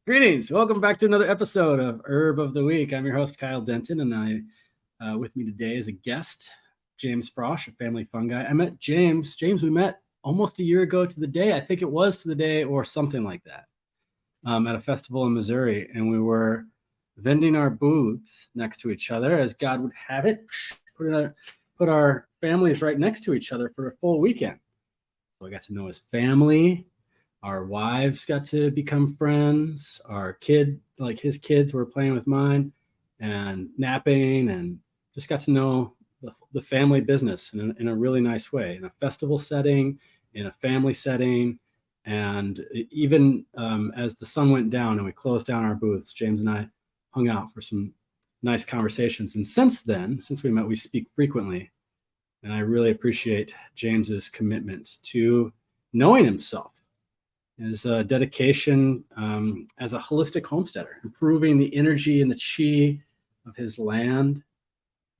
Greetings. Welcome back to another episode of Herb of the Week. I'm your host, Kyle Denton, and with me today is a guest, James Frosh of Family Fungi. I met James. James, we met almost a year ago to the day. I think it was to the day or something like that at a festival in Missouri. And we were vending our booths next to each other as God would have it. Put our families right next to each other for a full weekend. So I got to know his family. Our wives got to become friends. His kids were playing with mine and napping, and just got to know the family business in a really nice way, in a festival setting, in a family setting. And even as the sun went down and we closed down our booths, James and I hung out for some nice conversations. And since we met, we speak frequently. And I really appreciate James's commitment to knowing himself, his dedication as a holistic homesteader, improving the energy and the chi of his land,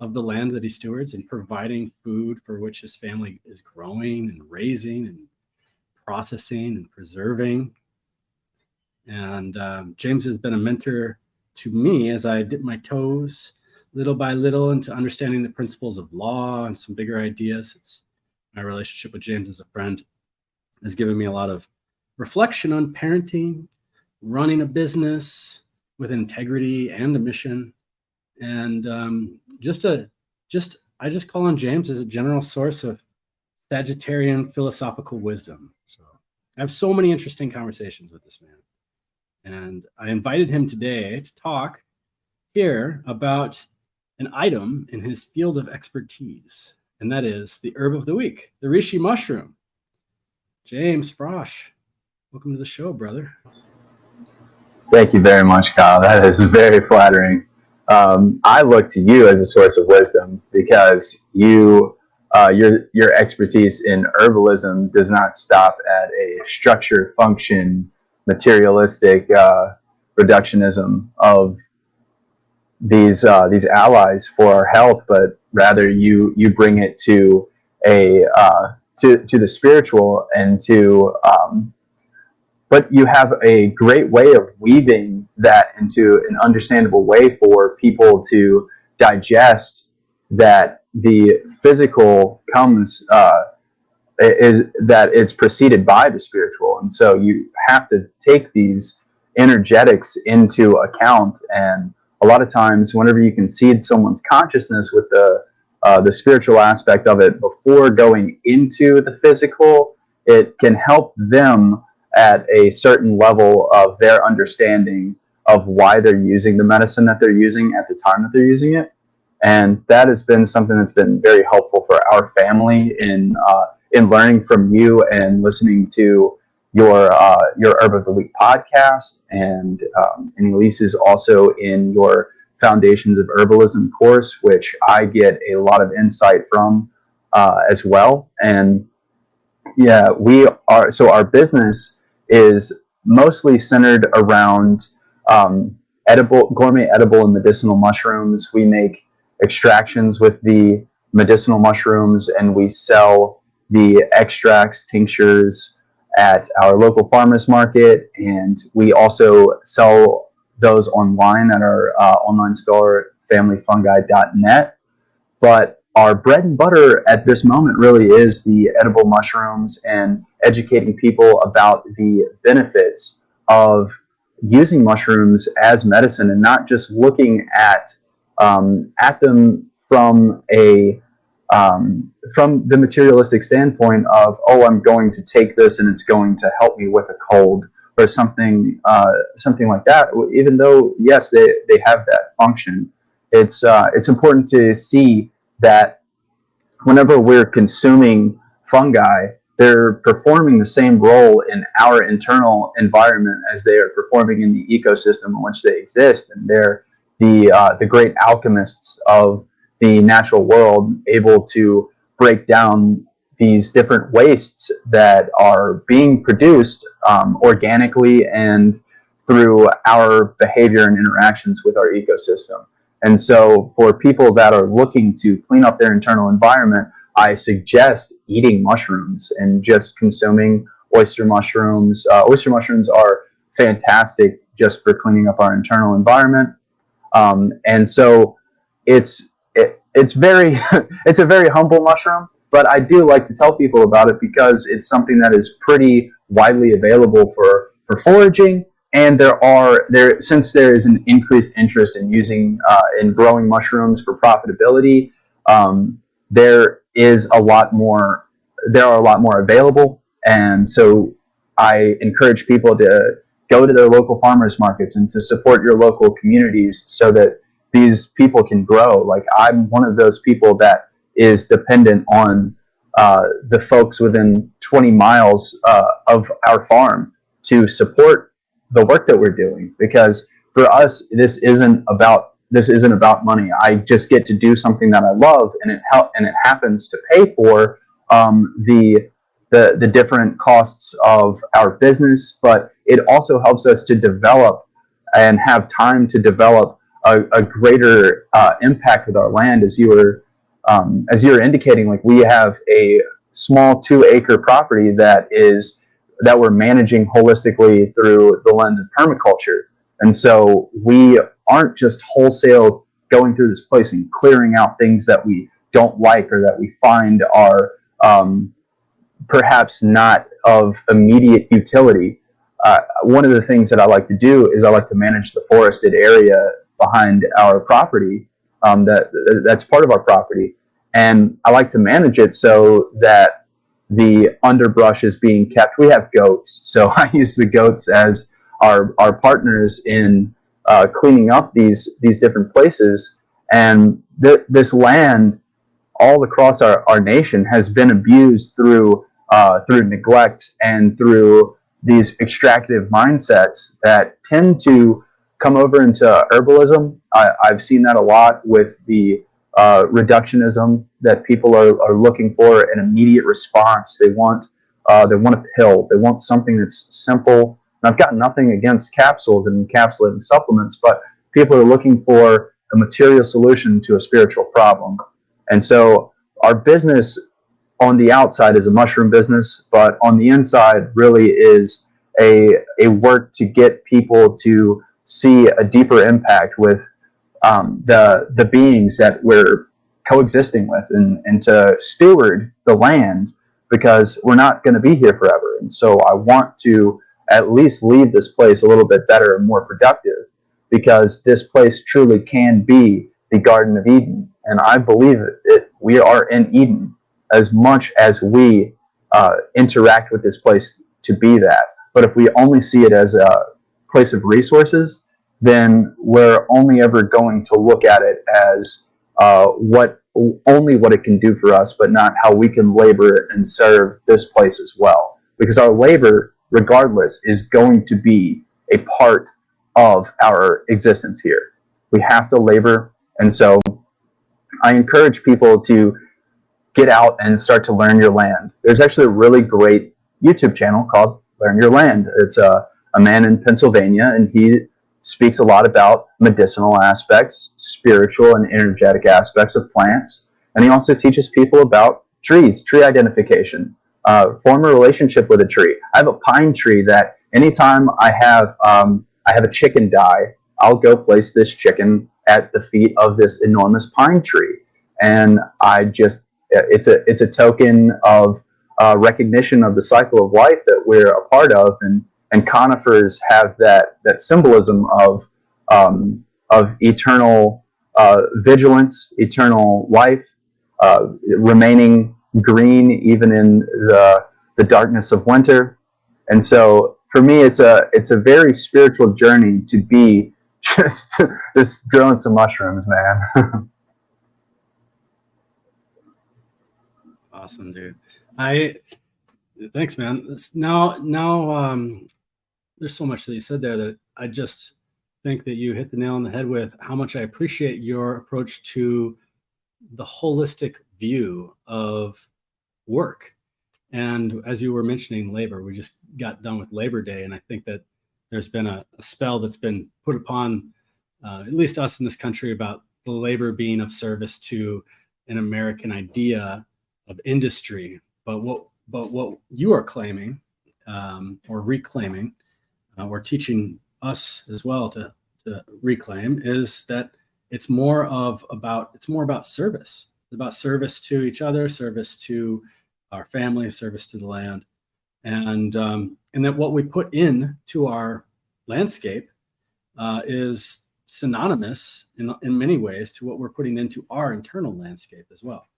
of the land that he stewards, and providing food for which his family is growing and raising and processing and preserving. And James has been a mentor to me as I dip my toes little by little into understanding the principles of law and some bigger ideas. My relationship with James as a friend has given me a lot of reflection on parenting, running a business with integrity and a mission. And I just call on James as a general source of Sagittarian philosophical wisdom. So I have so many interesting conversations with this man. And I invited him today to talk here about an item in his field of expertise, and that is the herb of the week, the Reishi mushroom. James Frosh, welcome to the show, brother. Thank you very much, Kyle. That is very flattering. I look to you as a source of wisdom because your expertise in herbalism does not stop at a structure, function, materialistic reductionism of these allies for our health, but rather you bring it to to the spiritual and to but you have a great way of weaving that into an understandable way for people to digest, that the physical comes is that it's preceded by the spiritual. And so you have to take these energetics into account. And a lot of times whenever you can seed someone's consciousness with the spiritual aspect of it before going into the physical, it can help them at a certain level of their understanding of why they're using the medicine that they're using at the time that they're using it. And that has been something that's been very helpful for our family in learning from you and listening to your Herb of the Week podcast, and Elise's also in your Foundations of Herbalism course, which I get a lot of insight from as well. And yeah, our business is mostly centered around gourmet edible and medicinal mushrooms. We make extractions with the medicinal mushrooms, and we sell the extracts, tinctures at our local farmers market, and we also sell those online at our online store, familyfungi.net. But our bread and butter at this moment really is the edible mushrooms and educating people about the benefits of using mushrooms as medicine, and not just looking at them from the materialistic standpoint of, oh, I'm going to take this and it's going to help me with a cold or something like that. Even though, yes, they have that function, it's important to see that whenever we're consuming fungi, they're performing the same role in our internal environment as they are performing in the ecosystem in which they exist. And they're the great alchemists of the natural world, able to break down these different wastes that are being produced organically and through our behavior and interactions with our ecosystem. And so for people that are looking to clean up their internal environment, I suggest eating mushrooms and just consuming oyster mushrooms. Oyster mushrooms are fantastic just for cleaning up our internal environment. And so it's very it's a very humble mushroom, but I do like to tell people about it because it's something that is pretty widely available for foraging. And since there is an increased interest in using in growing mushrooms for profitability, there are a lot more available. And so I encourage people to go to their local farmers markets and to support your local communities so that these people can grow. Like, I'm one of those people that is dependent on the folks within 20 miles of our farm to support the work that we're doing, because for us this isn't about money. I just get to do something that I love, and it happens to pay for the different costs of our business, but it also helps us to develop and have time to develop a greater impact with our land. As you were indicating, like, we have a small 2-acre property that we're managing holistically through the lens of permaculture. And so we aren't just wholesale going through this place and clearing out things that we don't like or that we find are perhaps not of immediate utility. One of the things that I like to do is I like to manage the forested area behind our property. That's part of our property, and I like to manage it so that the underbrush is being kept. We have goats, so I use the goats as our partners in cleaning up these different places. And this land all across our nation has been abused through neglect and through these extractive mindsets that tend to come over into herbalism. I've seen that a lot with the reductionism, that people are looking for an immediate response. They want a pill. They want something that's simple. And I've got nothing against capsules and encapsulating supplements, but people are looking for a material solution to a spiritual problem. And so our business on the outside is a mushroom business, but on the inside really is a work to get people to see a deeper impact with the beings that we're coexisting with, and to steward the land, because we're not going to be here forever. And so I want to at least leave this place a little bit better and more productive, because this place truly can be the Garden of Eden. And I believe we are in Eden as much as we interact with this place to be that. But if we only see it as a place of resources, then we're only ever going to look at it as only what it can do for us, but not how we can labor and serve this place as well. Because our labor, regardless, is going to be a part of our existence here. We have to labor. And so I encourage people to get out and start to learn your land. There's actually a really great YouTube channel called Learn Your Land. It's a man in Pennsylvania, and he speaks a lot about medicinal aspects, spiritual and energetic aspects of plants. And he also teaches people about trees, tree identification, form a relationship with a tree. I have a pine tree that anytime I have a chicken die, I'll go place this chicken at the feet of this enormous pine tree. And it's a token of recognition of the cycle of life that we're a part of. And conifers have that symbolism of eternal vigilance, eternal life, remaining green even in the darkness of winter. And so for me, it's a very spiritual journey to be just growing some mushrooms, man. Awesome, dude. Thanks, man. Now, there's so much that you said there that I just think that you hit the nail on the head with how much I appreciate your approach to the holistic view of work. And as you were mentioning labor, we just got done with Labor Day, and I think that there's been a spell that's been put upon at least us in this country about the labor being of service to an American idea of industry. But what you are claiming or reclaiming or teaching us as well to reclaim is that it's more about service. It's about service to each other, service to our family, service to the land, and that what we put in to our landscape is synonymous in many ways to what we're putting into our internal landscape as well.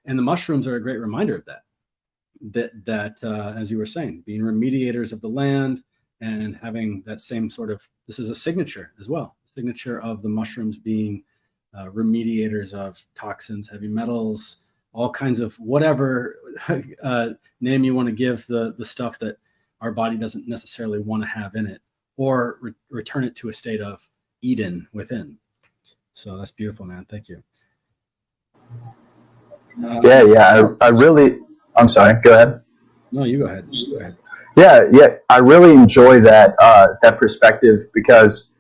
And the mushrooms are a great reminder of that. That as you were saying, being remediators of the land and having that same sort of, this is a signature as well, signature of the mushrooms being remediators of toxins, heavy metals, all kinds of whatever name you want to give the stuff that our body doesn't necessarily want to have in it, or return it to a state of Eden within. So that's beautiful, man. Thank you. I really, I'm sorry, go ahead. No, you go ahead. Go ahead. Yeah, I really enjoy that that perspective, because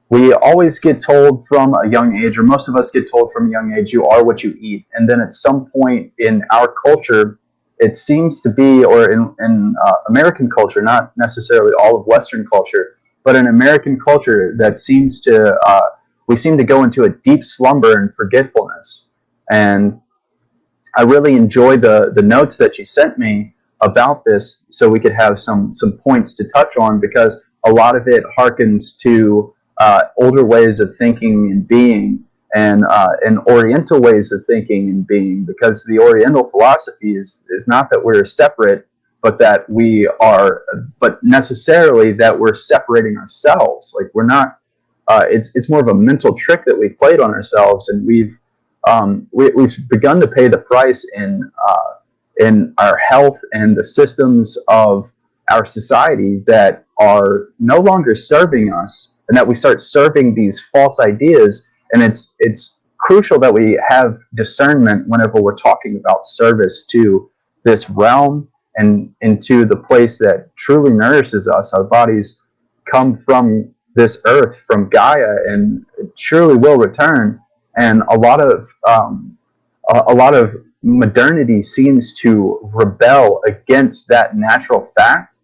we always get told from a young age, or most of us get told from a young age, you are what you eat. And then at some point in our culture, it seems to be, or in American culture, not necessarily all of Western culture, but in American culture, that seems to, we seem to go into a deep slumber and forgetfulness. And I really enjoyed the notes that you sent me about this, so we could have some points to touch on, because a lot of it harkens to older ways of thinking and being, and Oriental ways of thinking and being, because the Oriental philosophy is not that we're separate, but that we are, but necessarily that we're separating ourselves. Like, we're not. It's more of a mental trick that we played on ourselves, and we've begun to pay the price in our health and the systems of our society that are no longer serving us, and that we start serving these false ideas. And it's crucial that we have discernment whenever we're talking about service to this realm and into the place that truly nourishes us. Our bodies come from this earth, from Gaia, and it surely will return. And a lot of modernity seems to rebel against that natural fact,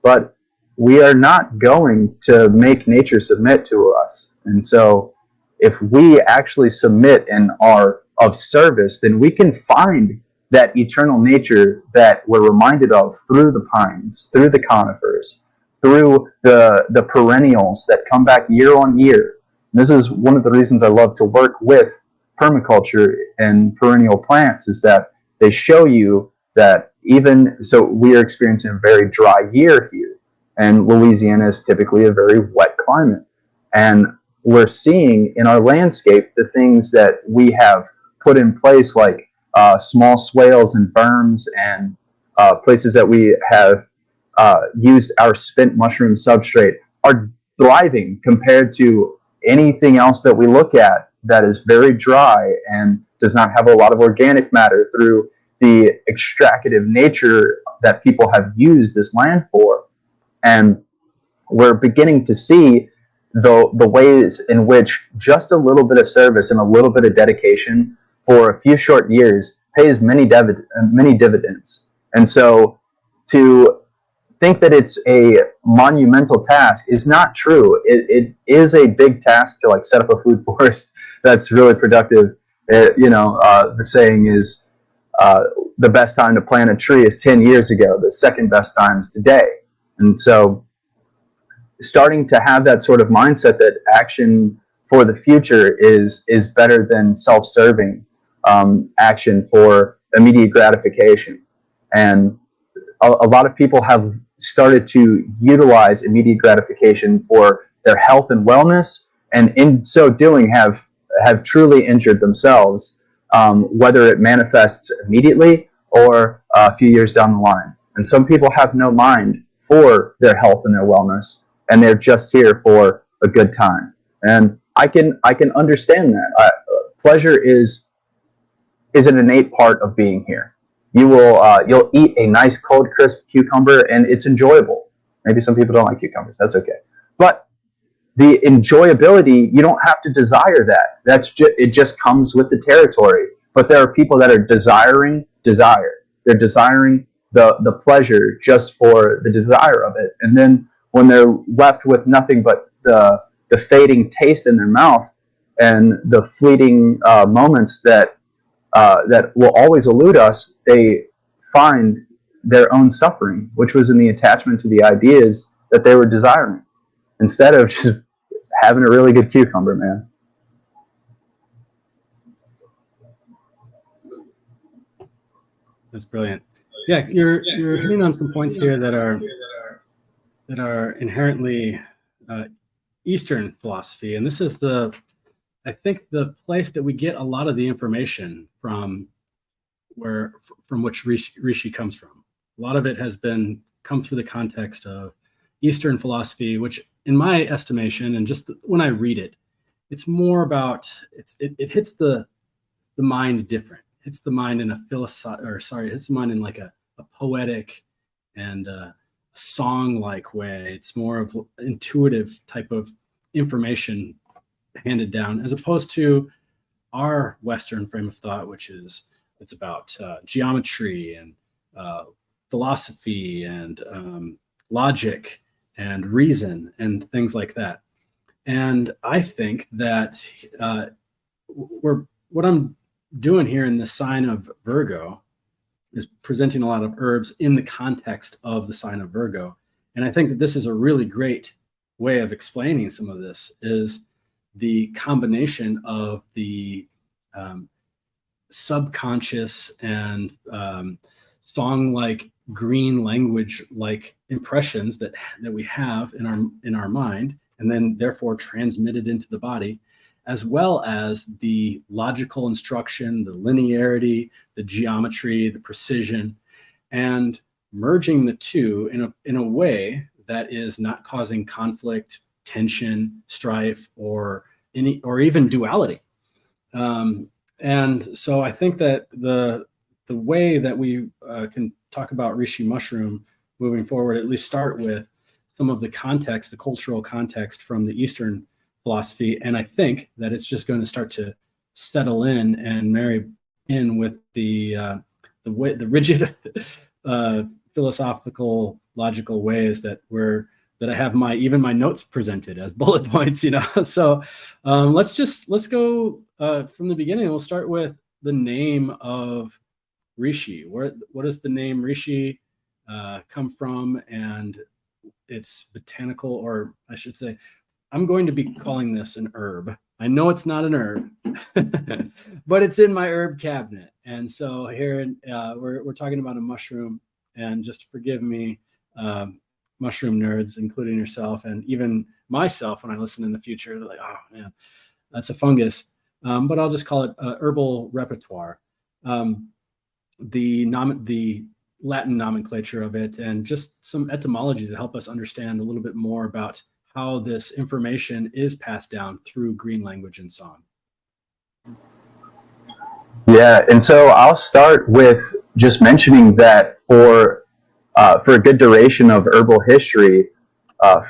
but we are not going to make nature submit to us. And so if we actually submit and are of service, then we can find that eternal nature that we're reminded of through the pines, through the conifers, through the perennials that come back year on year. And this is one of the reasons I love to work with permaculture and perennial plants, is that they show you that even so, we are experiencing a very dry year here, and Louisiana is typically a very wet climate, and we're seeing in our landscape the things that we have put in place, like small swales and berms, and places that we have used our spent mushroom substrate, are thriving compared to anything else that we look at that is very dry and does not have a lot of organic matter through the extractive nature that people have used this land for. And we're beginning to see the ways in which just a little bit of service and a little bit of dedication for a few short years pays many dividends. And so to think that it's a monumental task is not true. It is a big task to set up a food forest that's really productive. The saying is the best time to plant a tree is 10 years ago. The second best time is today. And so starting to have that sort of mindset that action for the future is better than self-serving action for immediate gratification. And a lot of people have started to utilize immediate gratification for their health and wellness, and in so doing have truly injured themselves, whether it manifests immediately or a few years down the line. And some people have no mind for their health and their wellness, and they're just here for a good time. And I can understand that. Pleasure is an innate part of being here. You'll eat a nice cold crisp cucumber and it's enjoyable. Maybe some people don't like cucumbers. That's okay. But the enjoyability, you don't have to desire that. It just comes with the territory. But there are people that are desiring desire. They're desiring the pleasure just for the desire of it. And then when they're left with nothing but the fading taste in their mouth and the fleeting moments that will always elude us, they find their own suffering, which was in the attachment to the ideas that they were desiring, instead of just having a really good cucumber, man. That's brilliant. Yeah, you're hitting on some points here that are inherently Eastern philosophy, and this is I think the place that we get a lot of the information from which Reishi comes from. A lot of it has come through the context of Eastern philosophy, which in my estimation, and just when I read it, it's more about, it hits the mind different. Hits the mind in a hits the mind in like a poetic and song-like way. It's more of intuitive type of information handed down, as opposed to our Western frame of thought, which is it's about geometry and philosophy and logic and reason and things like that. And I think that what I'm doing here in the sign of Virgo is presenting a lot of herbs in the context of the sign of Virgo. And I think that this is a really great way of explaining some of this, is the combination of the subconscious and song-like green language-like impressions that we have in our mind, and then therefore transmitted into the body, as well as the logical instruction, the linearity, the geometry, the precision, and merging the two in a way that is not causing conflict, tension, strife, or even duality. And so I think that the way that we can talk about Reishi mushroom moving forward, at least start with some of the context, the cultural context from the Eastern philosophy, and I think that it's just going to start to settle in and marry in with the rigid philosophical, logical ways that I have my notes presented as bullet points, So let's go from the beginning. We'll start with the name of Reishi. What does the name Reishi come from, and its botanical, or I should say, I'm going to be calling this an herb. I know it's not an herb, but it's in my herb cabinet. And so here we're talking about a mushroom, and just forgive me, mushroom nerds, including yourself and even myself, when I listen in the future, they're like, oh man, that's a fungus. But I'll just call it herbal repertoire. The Latin nomenclature of it, and just some etymology to help us understand a little bit more about how this information is passed down through green language and song. Yeah, and so I'll start with just mentioning that for a good duration of herbal history,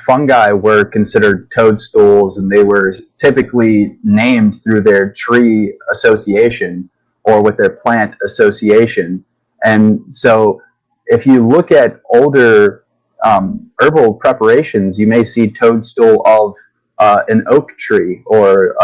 fungi were considered toadstools, and they were typically named through their tree association or with their plant association. And so if you look at older herbal preparations, you may see toadstool of an oak tree, or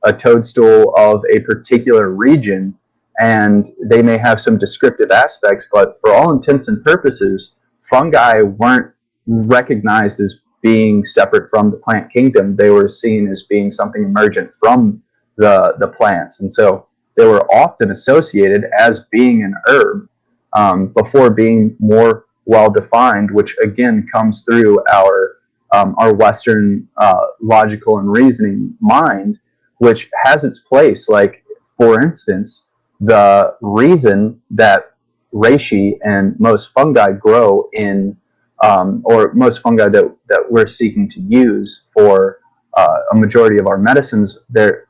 a toadstool of a particular region, and they may have some descriptive aspects, but for all intents and purposes, fungi weren't recognized as being separate from the plant kingdom. They were seen as being something emergent from the plants, and so they were often associated as being an herb before being more well defined, which again comes through our Western logical and reasoning mind, which has its place. Like, for instance, the reason that reishi and most fungi grow in, or most fungi that we're seeking to use for a majority of our medicines, they're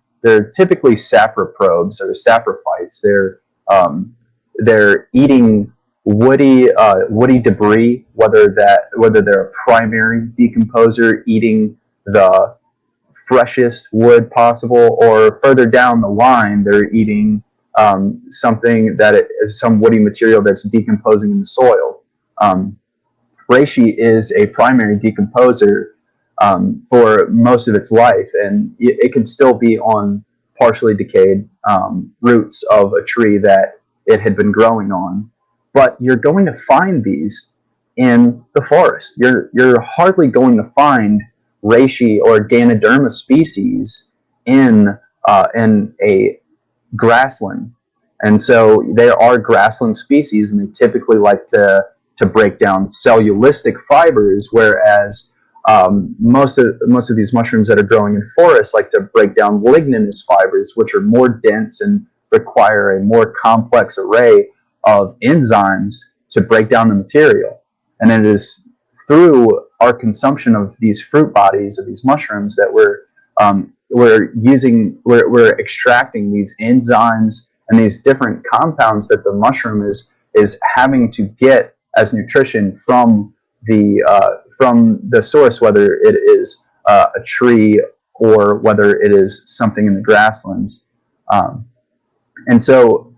typically saproprobes or saprophytes. They're eating woody debris, whether they're a primary decomposer eating the freshest wood possible, or further down the line they're eating something that is some woody material that's decomposing in the soil. reishi is a primary decomposer for most of its life, and it can still be on partially decayed roots of a tree that it had been growing on. But you're going to find these in the forest. You're hardly going to find reishi or Ganoderma species in a grassland. And so there are grassland species, and they typically like to break down cellulistic fibers, whereas most of these mushrooms that are growing in forests like to break down ligninous fibers, which are more dense and require a more complex array of enzymes to break down the material. And it is through our consumption of these fruit bodies of these mushrooms that we're extracting these enzymes and these different compounds that the mushroom is having to get as nutrition from the source, whether it is a tree or whether it is something in the grasslands. And so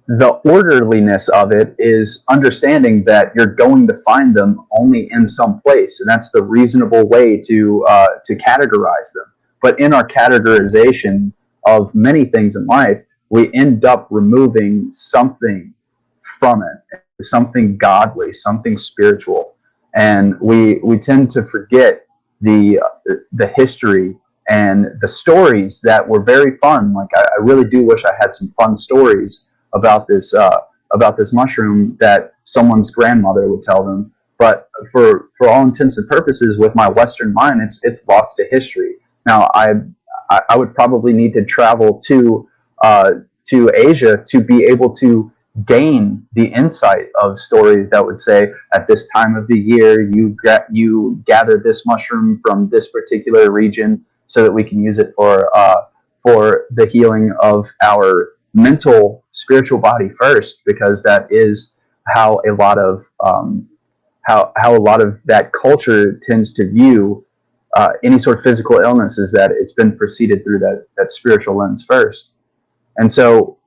the orderliness of it is understanding that you're going to find them only in some place, and that's the reasonable way to categorize them. But in our categorization of many things in life, we end up removing something from it, something godly, something spiritual, and we tend to forget the history and the stories that were very fun. Like I really do wish I had some fun stories about this mushroom that someone's grandmother would tell them. But for all intents and purposes, with my Western mind, it's lost to history. Now I would probably need to travel to Asia to be able to gain the insight of stories that would say, at this time of the year, you gather this mushroom from this particular region so that we can use it for the healing of our mental, spiritual body first, because that is how a lot of that culture tends to view any sort of physical illness, is that it's been preceded through that spiritual lens first. And so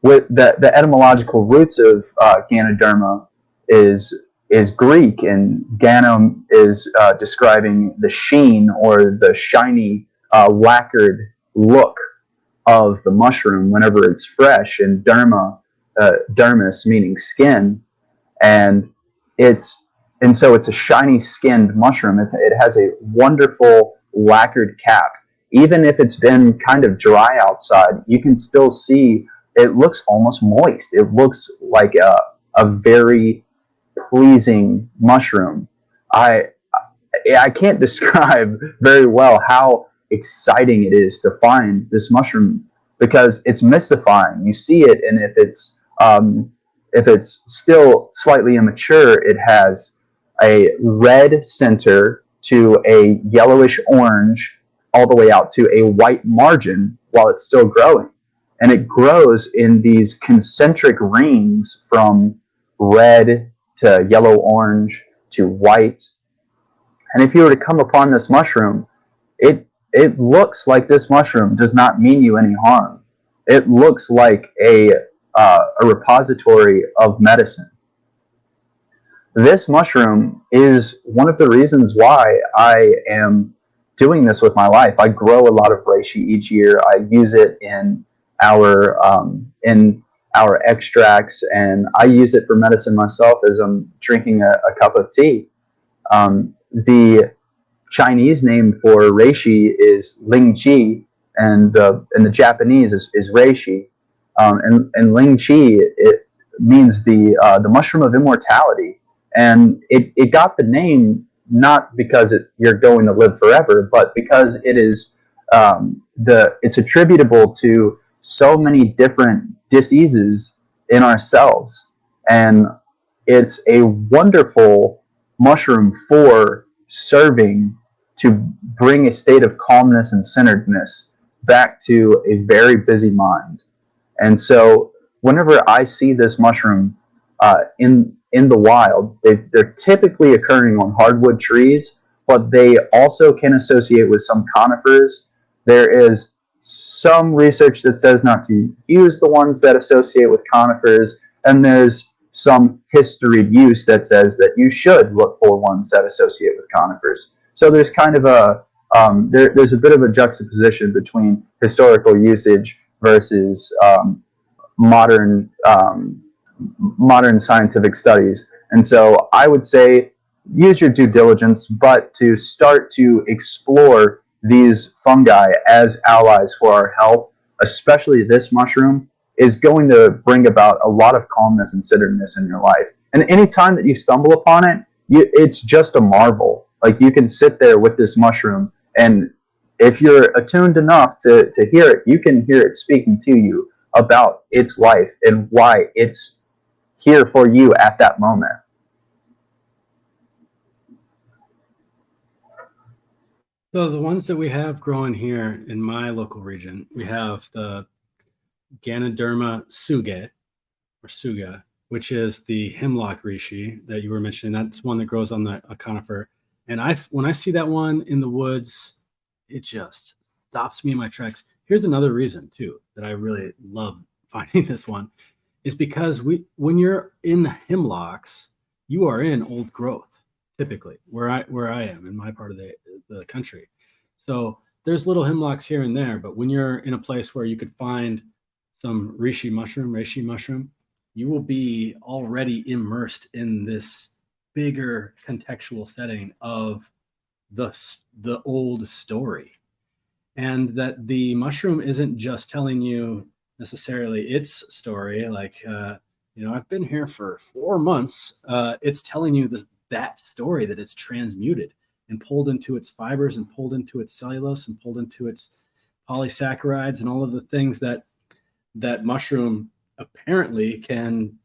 with the etymological roots of Ganoderma is Greek, and Gano is describing the sheen or the shiny lacquered look of the mushroom whenever it's fresh, and dermis meaning skin, and so it's a shiny skinned mushroom. It has a wonderful lacquered cap. Even if it's been kind of dry outside, you can still see it looks almost moist. It looks like a very pleasing mushroom. I can't describe very well how exciting it is to find this mushroom, because it's mystifying. You see it, and if it's still slightly immature, it has a red center to a yellowish orange, all the way out to a white margin while it's still growing. And it grows in these concentric rings from red to yellow orange to white. And if you were to come upon this mushroom, it looks like this mushroom does not mean you any harm. It looks like a repository of medicine. This mushroom is one of the reasons why I am doing this with my life. I grow a lot of reishi each year. I use it in our extracts, and I use it for medicine myself as I'm drinking a cup of tea. The Chinese name for reishi is lingqi, and the Japanese is reishi, and lingqi, it means the mushroom of immortality, and it got the name not because you're going to live forever, but because it is it's attributable to so many different diseases in ourselves, and it's a wonderful mushroom for serving to bring a state of calmness and centeredness back to a very busy mind. And so whenever I see this mushroom in the wild, they're typically occurring on hardwood trees, but they also can associate with some conifers. There is some research that says not to use the ones that associate with conifers, and there's some historied use that says that you should look for ones that associate with conifers. So there's kind of there's a bit of a juxtaposition between historical usage versus modern modern scientific studies. And so I would say use your due diligence, but to start to explore these fungi as allies for our health, especially this mushroom, is going to bring about a lot of calmness and centeredness in your life. And anytime that you stumble upon it, it's just a marvel. Like, you can sit there with this mushroom, and if you're attuned enough to hear it, you can hear it speaking to you about its life and why it's here for you at that moment. So the ones that we have growing here in my local region, we have the Ganoderma suge, or suga, which is the hemlock reishi that you were mentioning. That's one that grows on a conifer. And when I see that one in the woods, it just stops me in my tracks. Here's another reason too that I really love finding this one, is because when you're in the hemlocks, you are in old growth typically where I am in my part of the country. So there's little hemlocks here and there, but when you're in a place where you could find some reishi mushroom, you will be already immersed in this bigger contextual setting of the old story. And that the mushroom isn't just telling you necessarily its story, like, I've been here for 4 months. It's telling you that story that it's transmuted and pulled into its fibers and pulled into its cellulose and pulled into its polysaccharides and all of the things that mushroom apparently can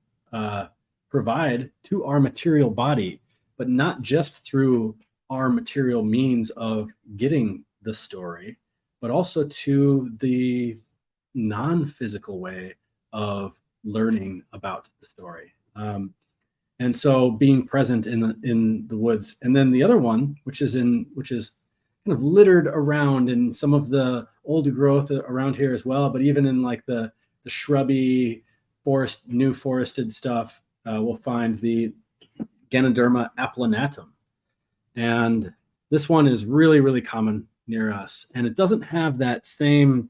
provide to our material body, but not just through our material means of getting the story, but also to the non-physical way of learning about the story. And so being present in the woods. And then the other one, which is kind of littered around in some of the older growth around here as well, but even in like the shrubby new forested stuff, we'll find the Ganoderma applanatum. And this one is really, really common near us. And it doesn't have that same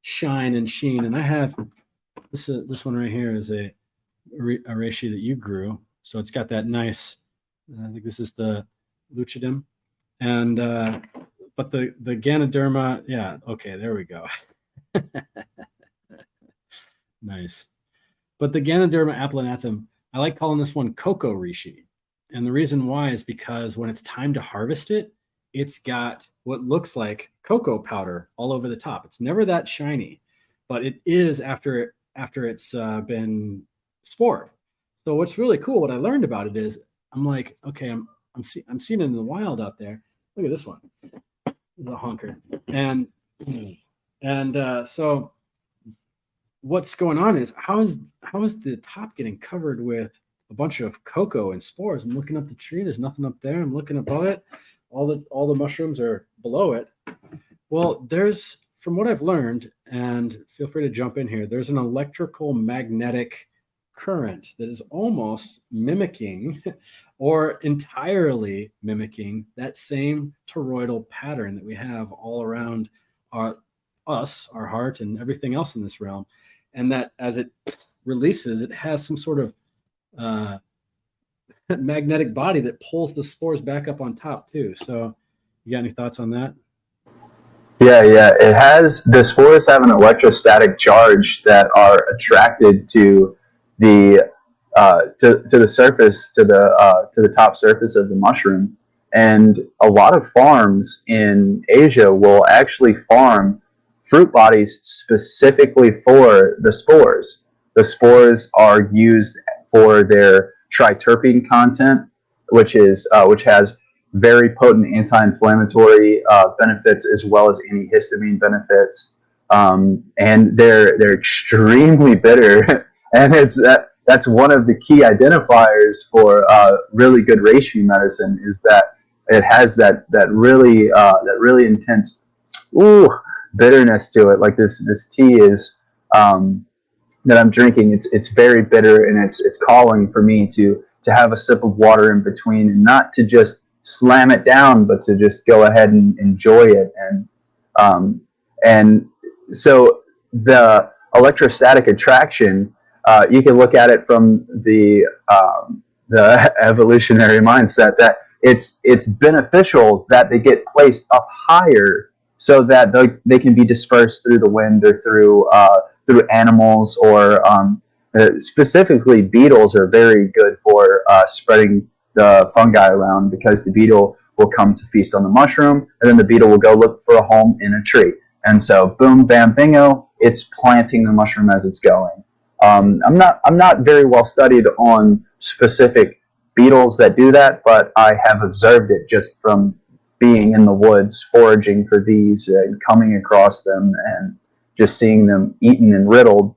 shine and sheen. And I have this one right here is a reishi that you grew. So it's got that nice, I think this is the lucidum. And, but the Ganoderma, yeah, okay, there we go. Nice. But the Ganoderma applanatum, I like calling this one cocoa reishi. And the reason why is because when it's time to harvest it, it's got what looks like cocoa powder all over the top. It's never that shiny, but it is after it's been spored. So what's really cool, what I learned about it is, I'm like, okay, I'm seeing it in the wild out there. Look at this one. It's a honker. And so what's going on is how is the top getting covered with a bunch of cocoa and spores? I'm looking up the tree. There's nothing up there. I'm looking above it. All the mushrooms are below it. Well, there's, from what I've learned, and feel free to jump in here, there's an electrical magnetic current that is almost mimicking or entirely mimicking that same toroidal pattern that we have all around our heart and everything else in this realm. And that as it releases, it has some sort of magnetic body that pulls the spores back up on top too. So you got any thoughts on that? Yeah. The spores have an electrostatic charge that are attracted to the to the surface, to the top surface of the mushroom. And a lot of farms in Asia will actually farm fruit bodies specifically for the spores. The spores are used for their triterpene content, which has very potent anti-inflammatory benefits as well as antihistamine benefits, and they're extremely bitter, and that's one of the key identifiers for really good reishi medicine, is that it has that really intense bitterness to it. Like this tea is that I'm drinking, it's very bitter, and it's calling for me to have a sip of water in between, and not to just slam it down, but to just go ahead and enjoy it. Um, and so the electrostatic attraction, you can look at it from the evolutionary mindset that it's beneficial that they get placed up higher so that they can be dispersed through the wind or through animals, or specifically beetles are very good for spreading the fungi around, because the beetle will come to feast on the mushroom, and then the beetle will go look for a home in a tree. And so, boom, bam, bingo, it's planting the mushroom as it's going. I'm not very well studied on specific beetles that do that, but I have observed it just from being in the woods foraging for these and coming across them and just seeing them eaten and riddled.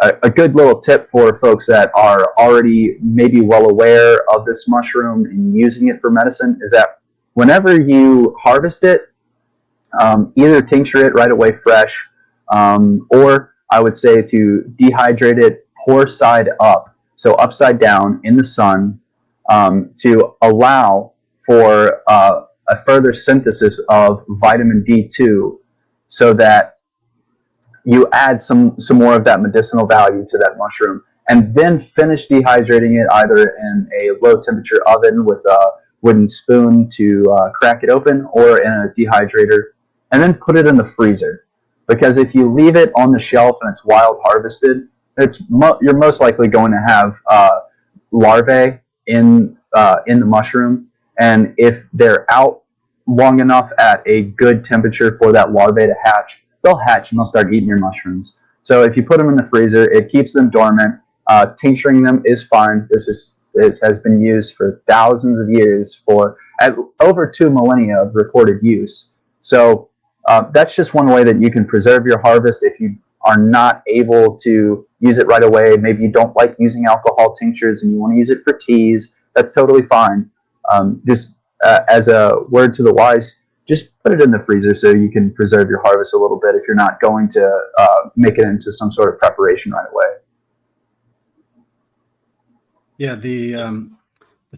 A good little tip for folks that are already maybe well aware of this mushroom and using it for medicine is that whenever you harvest it, either tincture it right away fresh, or I would say to dehydrate it, pour side up, so upside down in the sun, to allow for a further synthesis of vitamin D2, so that you add some more of that medicinal value to that mushroom, and then finish dehydrating it either in a low temperature oven with a wooden spoon to crack it open, or in a dehydrator, and then put it in the freezer. Because if you leave it on the shelf and it's wild harvested, you're most likely going to have larvae in the mushroom, and if they're out long enough at a good temperature for that larvae to hatch, they'll hatch and they'll start eating your mushrooms. So if you put them in the freezer, it keeps them dormant. Tincturing them is fine. This has been used for thousands of years, for over 2 millennia of recorded use. So that's just one way that you can preserve your harvest if you are not able to use it right away. Maybe you don't like using alcohol tinctures and you want to use it for teas. That's totally fine. Just as a word to the wise, just put it in the freezer so you can preserve your harvest a little bit if you're not going to make it into some sort of preparation right away. Yeah, the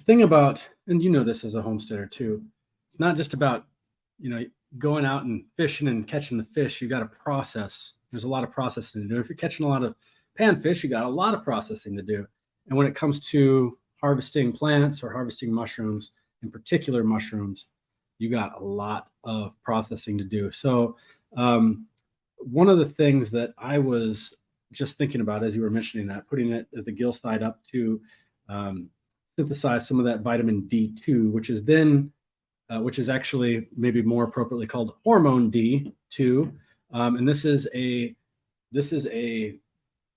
thing about, and you know this as a homesteader too, it's not just about, going out and fishing and catching the fish. You got to process. There's a lot of processing to do. If you're catching a lot of panfish, you got a lot of processing to do. And when it comes to harvesting plants or harvesting mushrooms, in particular mushrooms, you got a lot of processing to do. So one of the things that I was just thinking about as you were mentioning that, putting it at the gill side up to synthesize some of that vitamin D2, which is actually maybe more appropriately called hormone D2. And this is a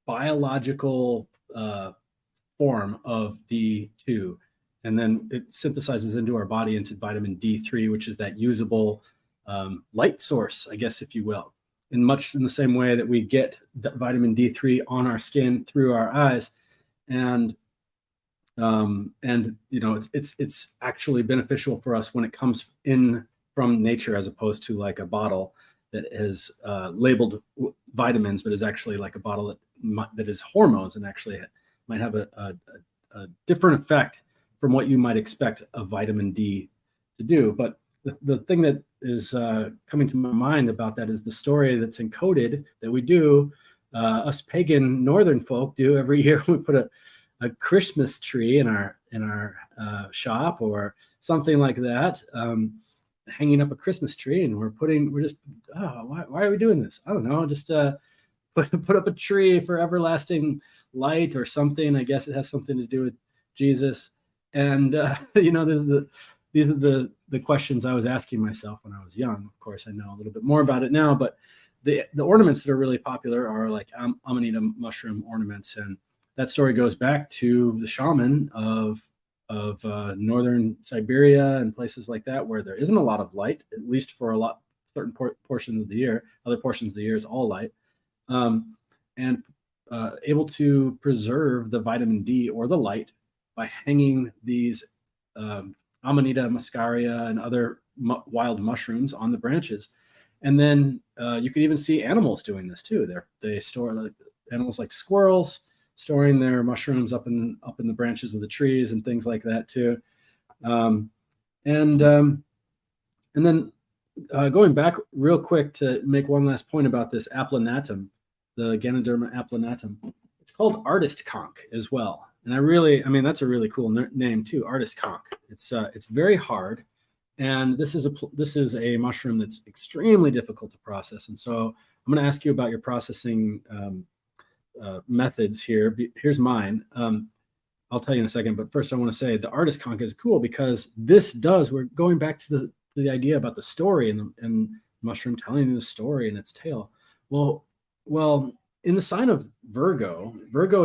biological form of D2. And then it synthesizes into our body into vitamin D3, which is that usable light source, I guess, if you will. In much in the same way that we get that vitamin D3 on our skin through our eyes. And it's actually beneficial for us when it comes in from nature, as opposed to like a bottle that is labeled vitamins, but is actually like a bottle that is hormones, and actually might have a different effect from what you might expect a vitamin D to do. But the thing that is coming to my mind about that is the story that's encoded that we do, us pagan northern folk do every year. We put a Christmas tree in our shop or something like that, hanging up a Christmas tree, and why are we doing this? I don't know, just put up a tree for everlasting light or something. I guess it has something to do with Jesus. And these are the questions I was asking myself when I was young. Of course, I know a little bit more about it now, but the ornaments that are really popular are like Amanita mushroom ornaments, and that story goes back to the shaman of northern Siberia and places like that, where there isn't a lot of light, at least for certain portions of the year. Other portions of the year is all light, and able to preserve the vitamin D or the light by hanging these Amanita muscaria and other wild mushrooms on the branches. And then you can even see animals doing this too. They store, like, animals like squirrels storing their mushrooms up in the branches of the trees and things like that too. And then going back real quick to make one last point about this applanatum, the Ganoderma applanatum. It's called artist conch as well. And I mean, that's a really cool name too, artist conch. It's very hard. And this is a mushroom that's extremely difficult to process. And so I'm going to ask you about your processing methods here. Here's mine. I'll tell you in a second, but first I want to say the artist conch is cool because we're going back to the idea about the story and the mushroom telling the story and its tale. Well, in the sign of Virgo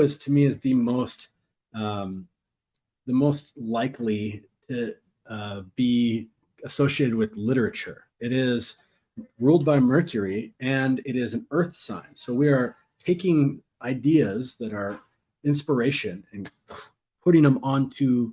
is to me is the most likely to be associated with literature. It is ruled by Mercury and it is an earth sign. So we are taking ideas that are inspiration and putting them onto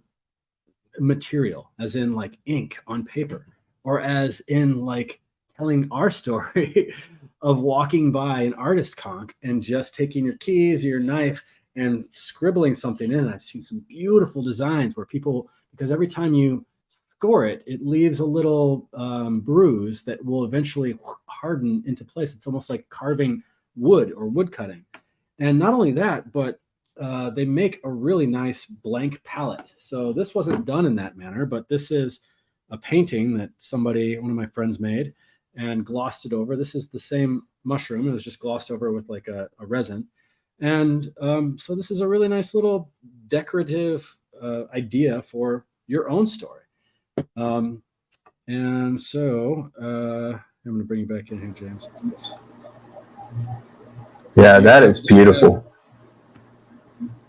material, as in like ink on paper, or as in like telling our story of walking by an artist conch and just taking your keys or your knife and scribbling something in. I've seen some beautiful designs where people, because every time you score it, it leaves a little bruise that will eventually harden into place. It's almost like carving wood or wood cutting. And not only that, but they make a really nice blank palette. So this wasn't done in that manner, but this is a painting that one of my friends made and glossed it over. This is the same mushroom. It was just glossed over with like a resin. And so this is a really nice little decorative idea for your own story. And so I'm going to bring you back in here, James. Yeah, that is beautiful.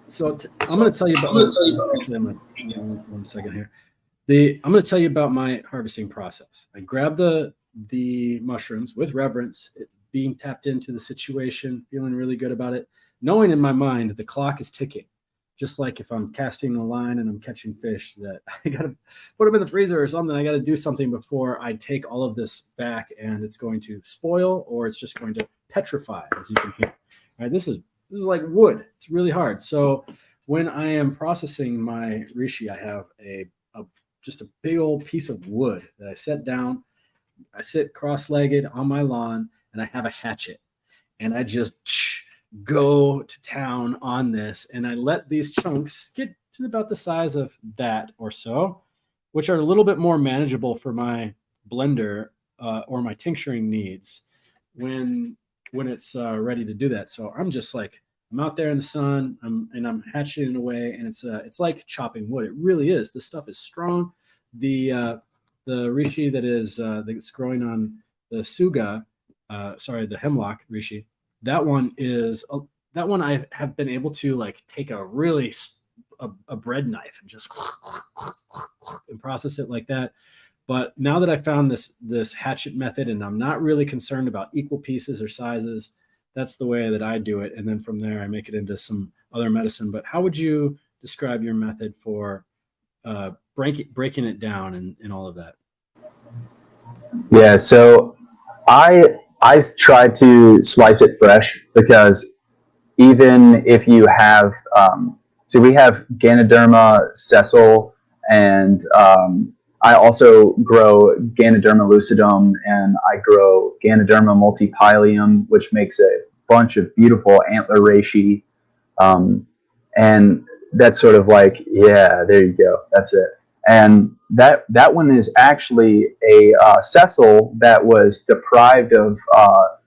So I'm going to tell you about. Actually, one second here. I'm going to tell you about my harvesting process. I grab the mushrooms with reverence, being tapped into the situation, feeling really good about it, knowing in my mind the clock is ticking. Just like if I'm casting a line and I'm catching fish, that I got to put them in the freezer or something. I got to do something before I take all of this back, and it's going to spoil or it's just going to petrify, as you can hear. All right, this is like wood. It's really hard. So when I am processing my reishi, I have just a big old piece of wood that I set down. I sit cross-legged on my lawn, and I have a hatchet, and I just go to town on this, and I let these chunks get to about the size of that or so, which are a little bit more manageable for my blender or my tincturing needs when it's ready to do that. So I'm just like, I'm out there in the sun, I'm hatcheting away, and it's like chopping wood. It really is. This stuff is strong. The reishi that's growing on the suga, the hemlock reishi, that one I have been able to like take a bread knife and just and process it like that. But now that I found this hatchet method, and I'm not really concerned about equal pieces or sizes, that's the way that I do it. And then from there, I make it into some other medicine. But how would you describe your method for breaking it down and all of that? Yeah, so I try to slice it fresh, because even if you have, so we have Ganoderma sessile, and I also grow Ganoderma lucidum, and I grow Ganoderma multipilium, which makes a bunch of beautiful antler reishi. And that's sort of like, yeah, there you go, that's it. And that one is actually a sessile that was deprived of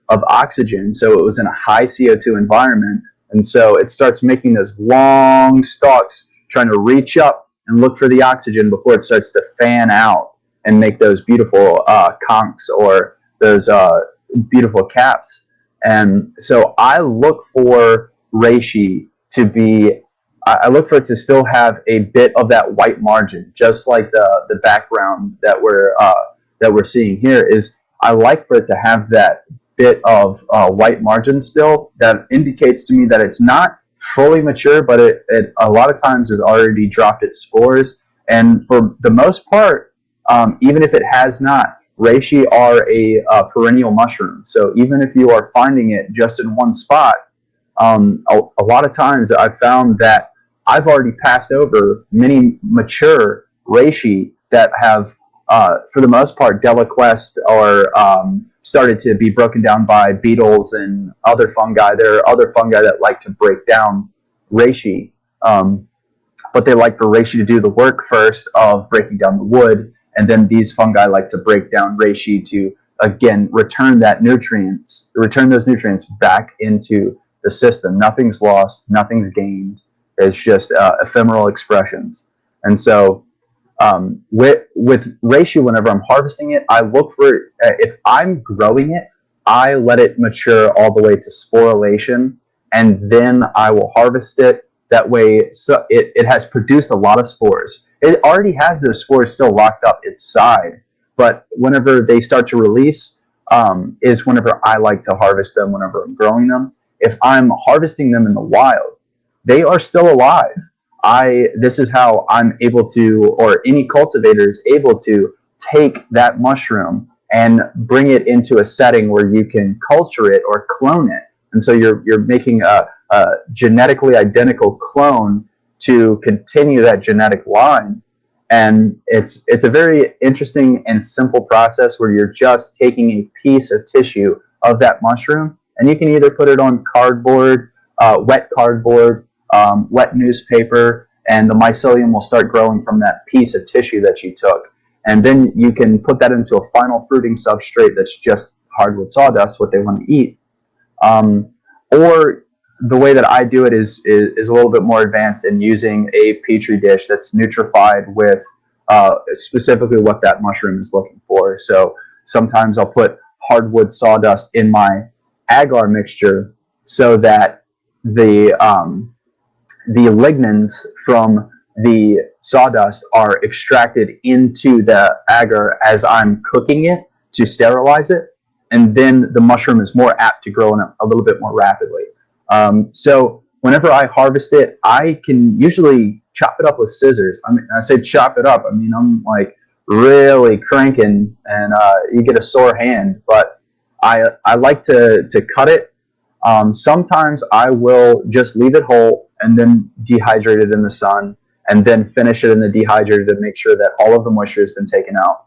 oxygen, so it was in a high CO2 environment, and so it starts making those long stalks, trying to reach up and look for the oxygen before it starts to fan out and make those beautiful conchs or those beautiful caps. And so I look for reishi I look for it to still have a bit of that white margin, just like the background that we're seeing here. Is I like for it to have that bit of white margin still. That indicates to me that it's not fully mature, but it a lot of times has already dropped its spores. And for the most part, even if it has not, reishi are a perennial mushroom. So even if you are finding it just in one spot, a lot of times I've found that I've already passed over many mature reishi that have, for the most part, deliquesced or started to be broken down by beetles and other fungi. There are other fungi that like to break down reishi, but they like for reishi to do the work first of breaking down the wood, and then these fungi like to break down reishi to again return those nutrients back into the system. Nothing's lost, nothing's gained. It's just ephemeral expressions. And so with reishi, whenever I'm harvesting it, I look for, if I'm growing it, I let it mature all the way to sporulation, and then I will harvest it. That way, so it has produced a lot of spores. It already has those spores still locked up inside, but whenever they start to release, is whenever I like to harvest them, whenever I'm growing them. If I'm harvesting them in the wild, they are still alive. This is how I'm able to, or any cultivator is able to take that mushroom and bring it into a setting where you can culture it or clone it. And so you're making a genetically identical clone to continue that genetic line. And it's a very interesting and simple process where you're just taking a piece of tissue of that mushroom, and you can either put it on cardboard, wet cardboard, wet newspaper, and the mycelium will start growing from that piece of tissue that you took. And then you can put that into a final fruiting substrate that's just hardwood sawdust, what they want to eat. Or the way that I do it is a little bit more advanced in using a petri dish that's nutrified with specifically what that mushroom is looking for. So sometimes I'll put hardwood sawdust in my agar mixture so that the lignins from the sawdust are extracted into the agar as I'm cooking it to sterilize it, and then the mushroom is more apt to grow a little bit more rapidly. So whenever I harvest it, I can usually chop it up with scissors. I mean, I say chop it up. I mean, I'm like really cranking, and you get a sore hand. But I like to cut it. Sometimes I will just leave it whole and then dehydrate it in the sun, and then finish it in the dehydrator to make sure that all of the moisture has been taken out.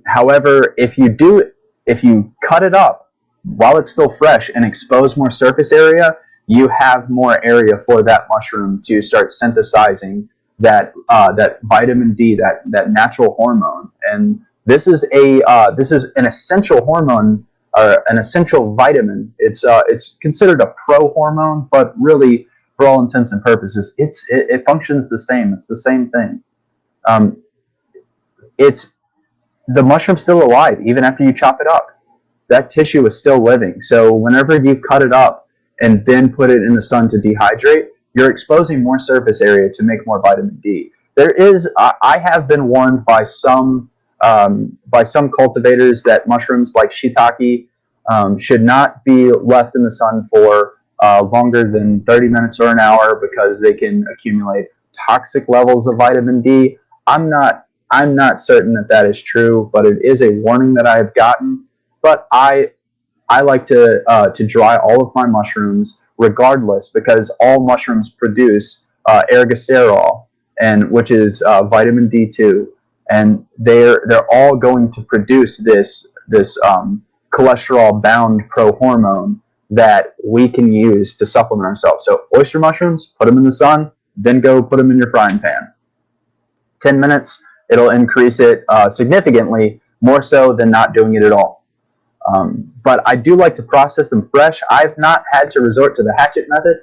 However, if you cut it up while it's still fresh and expose more surface area, you have more area for that mushroom to start synthesizing that vitamin D, that natural hormone. And this is an essential hormone, an essential vitamin. It's considered a pro-hormone, but really, for all intents and purposes, it functions the same. It's the same thing. The mushroom's still alive even after you chop it up. That tissue is still living. So whenever you cut it up and then put it in the sun to dehydrate, you're exposing more surface area to make more vitamin D. I have been warned by some cultivators that mushrooms like shiitake should not be left in the sun for longer than 30 minutes or an hour because they can accumulate toxic levels of vitamin D. I'm not certain that is true, but it is a warning that I have gotten. But I like to dry all of my mushrooms regardless, because all mushrooms produce ergosterol, and which is vitamin D2, and they're all going to produce this cholesterol bound prohormone that we can use to supplement ourselves. So oyster mushrooms, put them in the sun, then go put them in your frying pan. 10 minutes, it'll increase it significantly, more so than not doing it at all. But I do like to process them fresh. I've not had to resort to the hatchet method,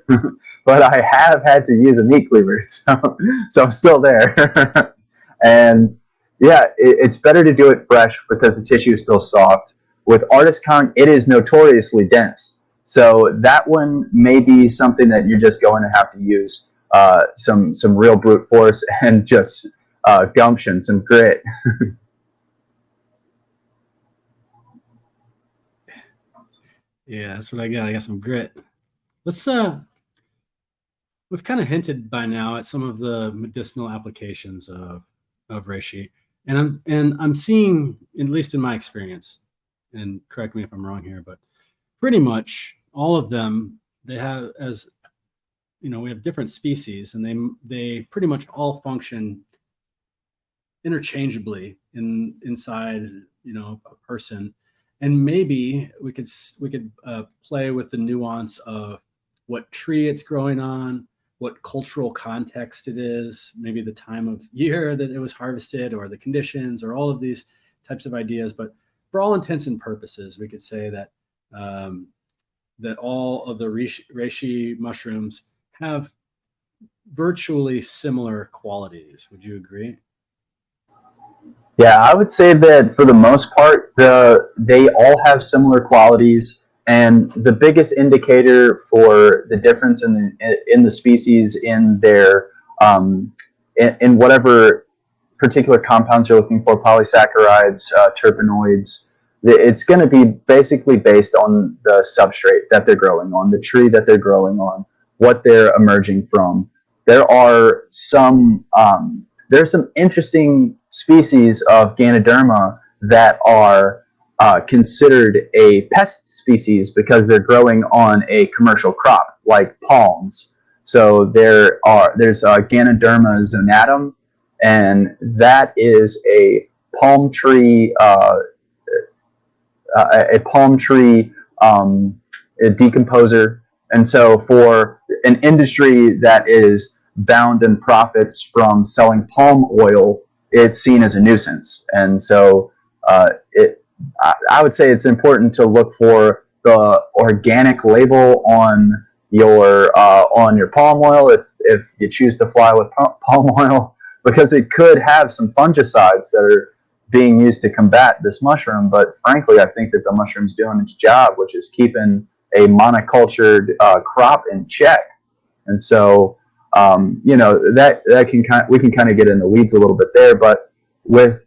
but I have had to use a meat cleaver, so I'm still there. And yeah, it's better to do it fresh because the tissue is still soft. With artist conch, it is notoriously dense, so that one may be something that you're just going to have to use some real brute force and just gumption, some grit. Yeah, that's what I got. I got some grit. Let's we've kind of hinted by now at some of the medicinal applications of reishi, and I'm seeing, at least in my experience, and correct me if I'm wrong here, but pretty much all of them they have, as you know, we have different species, and they pretty much all function interchangeably inside, you know, a person. And maybe we could play with the nuance of what tree it's growing on, what cultural context it is, maybe the time of year that it was harvested, or the conditions, or all of these types of ideas. But for all intents and purposes, we could say that that all of the reishi mushrooms have virtually similar qualities. Would you agree? Yeah, I would say that for the most part, they all have similar qualities, and the biggest indicator for the difference in the species in their in whatever particular compounds you're looking for, polysaccharides, terpenoids, it's going to be basically based on the substrate that they're growing on, the tree that they're growing on, what they're emerging from. There are some there's some interesting species of Ganoderma that are considered a pest species because they're growing on a commercial crop like palms. So there's Ganoderma zonatum, and that is a palm tree a decomposer. And so for an industry that is bound and profits from selling palm oil, it's seen as a nuisance. And so I would say it's important to look for the organic label on your palm oil if you choose to fly with palm oil, because it could have some fungicides that are being used to combat this mushroom. But frankly, I think that the mushroom's doing its job, which is keeping a monocultured crop in check. And so, that can we can kind of get in the weeds a little bit there. But with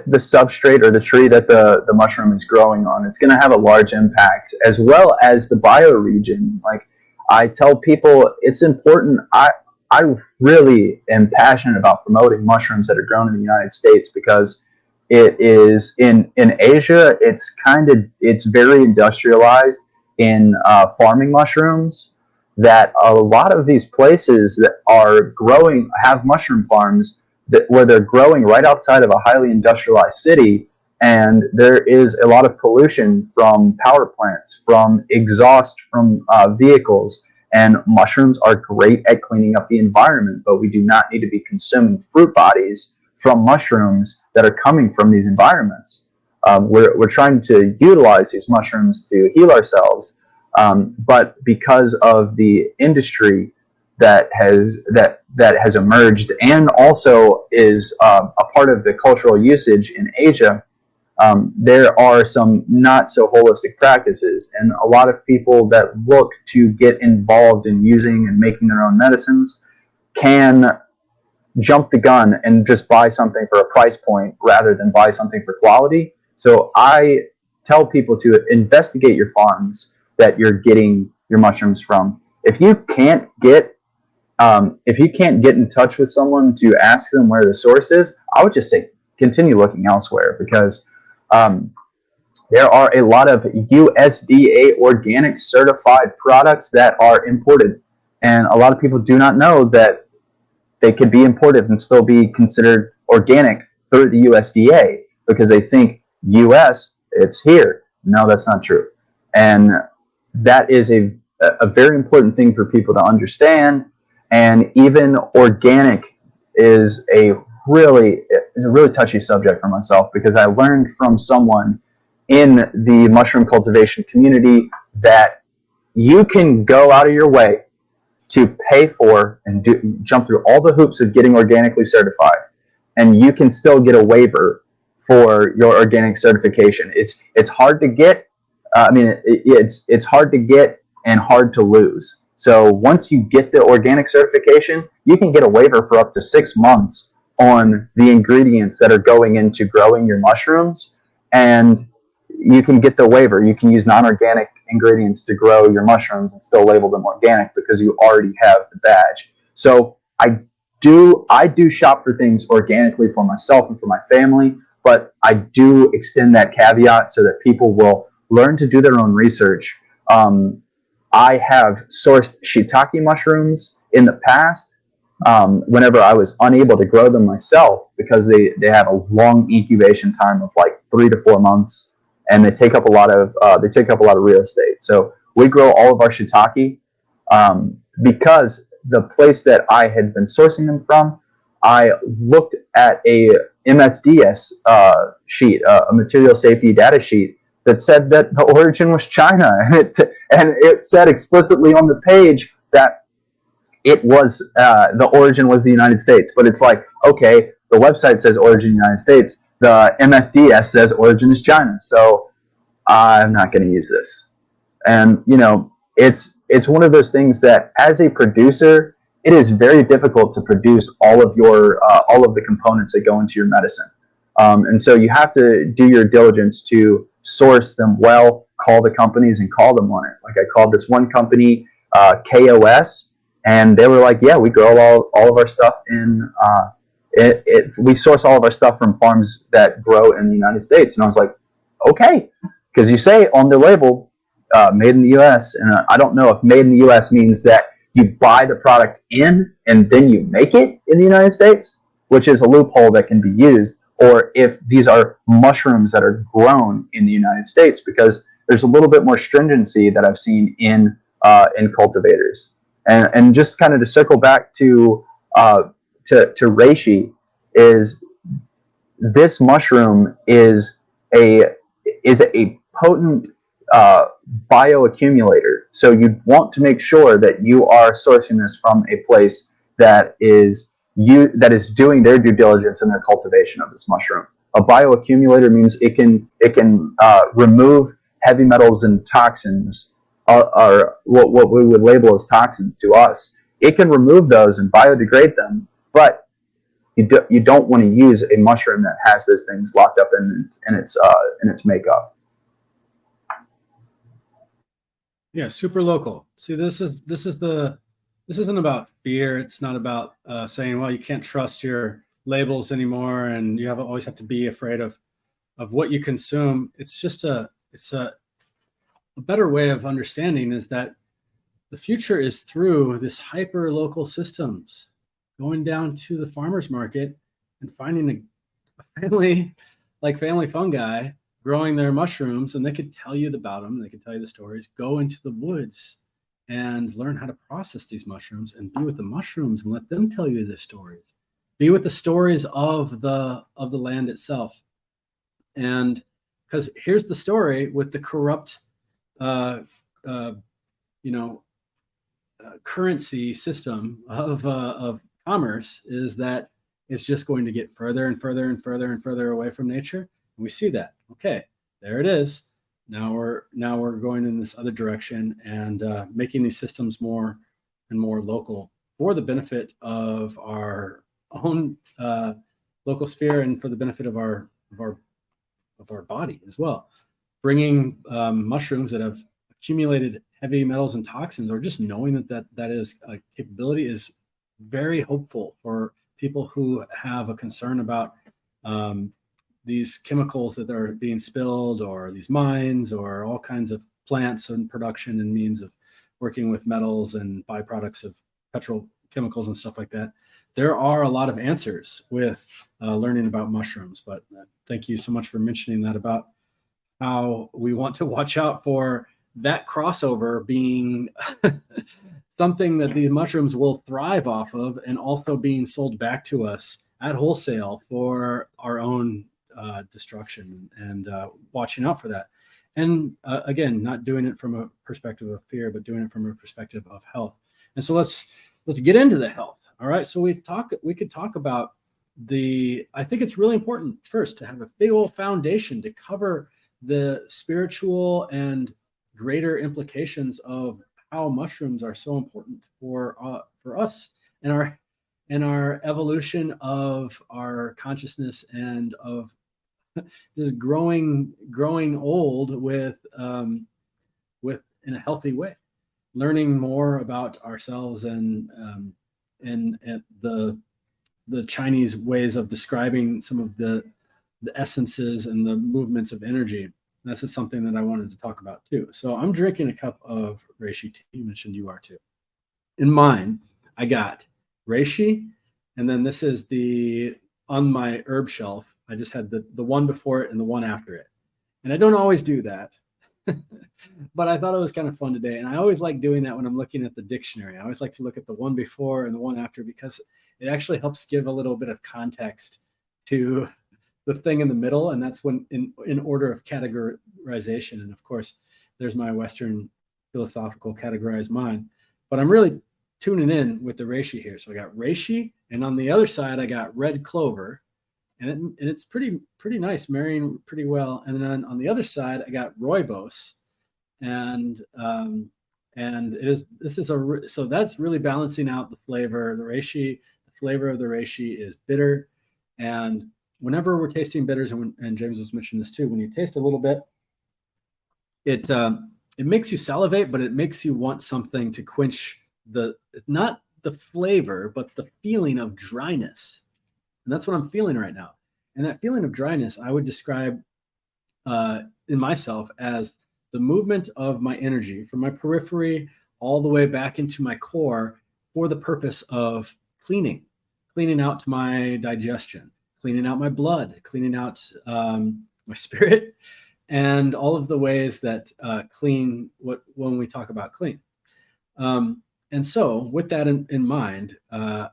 the substrate or the tree that the mushroom is growing on, it's going to have a large impact, as well as the bioregion. Like I tell people, it's important. I really am passionate about promoting mushrooms that are grown in the United States, because it is in Asia. It's very industrialized in farming mushrooms. That a lot of these places that are growing have mushroom farms where they're growing right outside of a highly industrialized city, and there is a lot of pollution from power plants, from exhaust from vehicles. And mushrooms are great at cleaning up the environment, but we do not need to be consuming fruit bodies from mushrooms that are coming from these environments. We're trying to utilize these mushrooms to heal ourselves, but because of the industry that has emerged, and also is a part of the cultural usage in Asia, there are some not so holistic practices, and a lot of people that look to get involved in using and making their own medicines can jump the gun and just buy something for a price point rather than buy something for quality. So I tell people to investigate your farms that you're getting your mushrooms from. If you can't get in touch with someone to ask them where the source is, I would just say continue looking elsewhere, because there are a lot of USDA organic certified products that are imported, and a lot of people do not know that they could be imported and still be considered organic through the USDA, because they think US, it's here. No, that's not true. And that is a very important thing for people to understand. And even organic is a really touchy subject for myself, because I learned from someone in the mushroom cultivation community that you can go out of your way to pay for and jump through all the hoops of getting organically certified, and you can still get a waiver for your organic certification. It's hard to get. It's hard to get and hard to lose. So once you get the organic certification, you can get a waiver for up to 6 months on the ingredients that are going into growing your mushrooms, and you can get the waiver. You can use non-organic ingredients to grow your mushrooms and still label them organic because you already have the badge. So I do shop for things organically for myself and for my family, but I do extend that caveat so that people will learn to do their own research. I have sourced shiitake mushrooms in the past whenever I was unable to grow them myself, because they have a long incubation time of like 3 to 4 months, and they take up a lot of real estate. So we grow all of our shiitake because the place that I had been sourcing them from, I looked at a MSDS sheet, a material safety data sheet, that said that the origin was China, and it said explicitly on the page that it was the origin was the United States. But it's like, okay, the website says origin United States, the MSDS says origin is China, so I'm not going to use this. And it's one of those things that as a producer, it is very difficult to produce all of the components that go into your medicine. And so you have to do your diligence to source them well, call the companies and call them on it. Like I called this one company, KOS, and they were like, yeah, we grow all of our stuff we source all of our stuff from farms that grow in the United States. And I was like, okay, because you say on the label, made in the U.S., and I don't know if made in the U.S. means that you buy the product in and then you make it in the United States, which is a loophole that can be used, or if these are mushrooms that are grown in the United States, because there's a little bit more stringency that I've seen in cultivators. And just kind of to circle back to reishi, is this mushroom is a potent bioaccumulator. So you want to make sure that you are sourcing this from a place that is doing their due diligence in their cultivation of this mushroom. A bioaccumulator means it can remove heavy metals and toxins, or what we would label as toxins to us. It can remove those and biodegrade them, but you don't want to use a mushroom that has those things locked up in its makeup. Yeah, super local. See, this isn't about fear. It's not about saying, well, you can't trust your labels anymore, and you always have to be afraid of what you consume. It's just a better way of understanding is that the future is through this hyper local systems, going down to the farmer's market and finding a family like Family Fungi growing their mushrooms, and they could tell you about them. They could tell you the stories. Go into the woods and learn how to process these mushrooms, and be with the mushrooms and let them tell you the stories. Be with the stories of the land itself. And because here's the story with the corrupt, currency system of commerce, is that it's just going to get further and further and further and further away from nature. And we see that. Okay, there it is. Now we're going in this other direction and making these systems more and more local for the benefit of our own local sphere and for the benefit of our body as well. Bringing mushrooms that have accumulated heavy metals and toxins, or just knowing that is a capability, is very hopeful for people who have a concern about these chemicals that are being spilled, or these mines, or all kinds of plants and production and means of working with metals and byproducts of petrochemicals and stuff like that. There are a lot of answers with learning about mushrooms. But thank you so much for mentioning that, about how we want to watch out for that crossover being something that these mushrooms will thrive off of, and also being sold back to us at wholesale for our own destruction, and watching out for that. And again, not doing it from a perspective of fear, but doing it from a perspective of health. And so let's get into the health. All right. So we could talk about I think it's really important first to have a big old foundation to cover the spiritual and greater implications of how mushrooms are so important for us and our evolution of our consciousness, and of just growing old with in a healthy way, learning more about ourselves and the Chinese ways of describing some of the essences and the movements of energy. This is something that I wanted to talk about too. So I'm drinking a cup of Reishi tea. You mentioned you are too. In mine, I got Reishi, and then this is on my herb shelf. I just had the one before it and the one after it. And I don't always do that, but I thought it was kind of fun today. And I always like doing that when I'm looking at the dictionary. I always like to look at the one before and the one after, because it actually helps give a little bit of context to the thing in the middle. And that's when in order of categorization. And of course, there's my Western philosophical categorized mind. But I'm really tuning in with the reishi here. So I got reishi, and on the other side, I got red clover. And it's pretty nice, marrying pretty well. And then on the other side, I got rooibos, and so that's really balancing out the flavor. The flavor of the reishi is bitter, and whenever we're tasting bitters, and James was mentioning this too, when you taste a little bit, it makes you salivate, but it makes you want something to quench not the flavor, but the feeling of dryness. And that's what I'm feeling right now. And that feeling of dryness, I would describe in myself as the movement of my energy from my periphery all the way back into my core for the purpose of cleaning out to my digestion, cleaning out my blood, cleaning out my spirit, and all of the ways that clean when we talk about clean. And so with that in mind,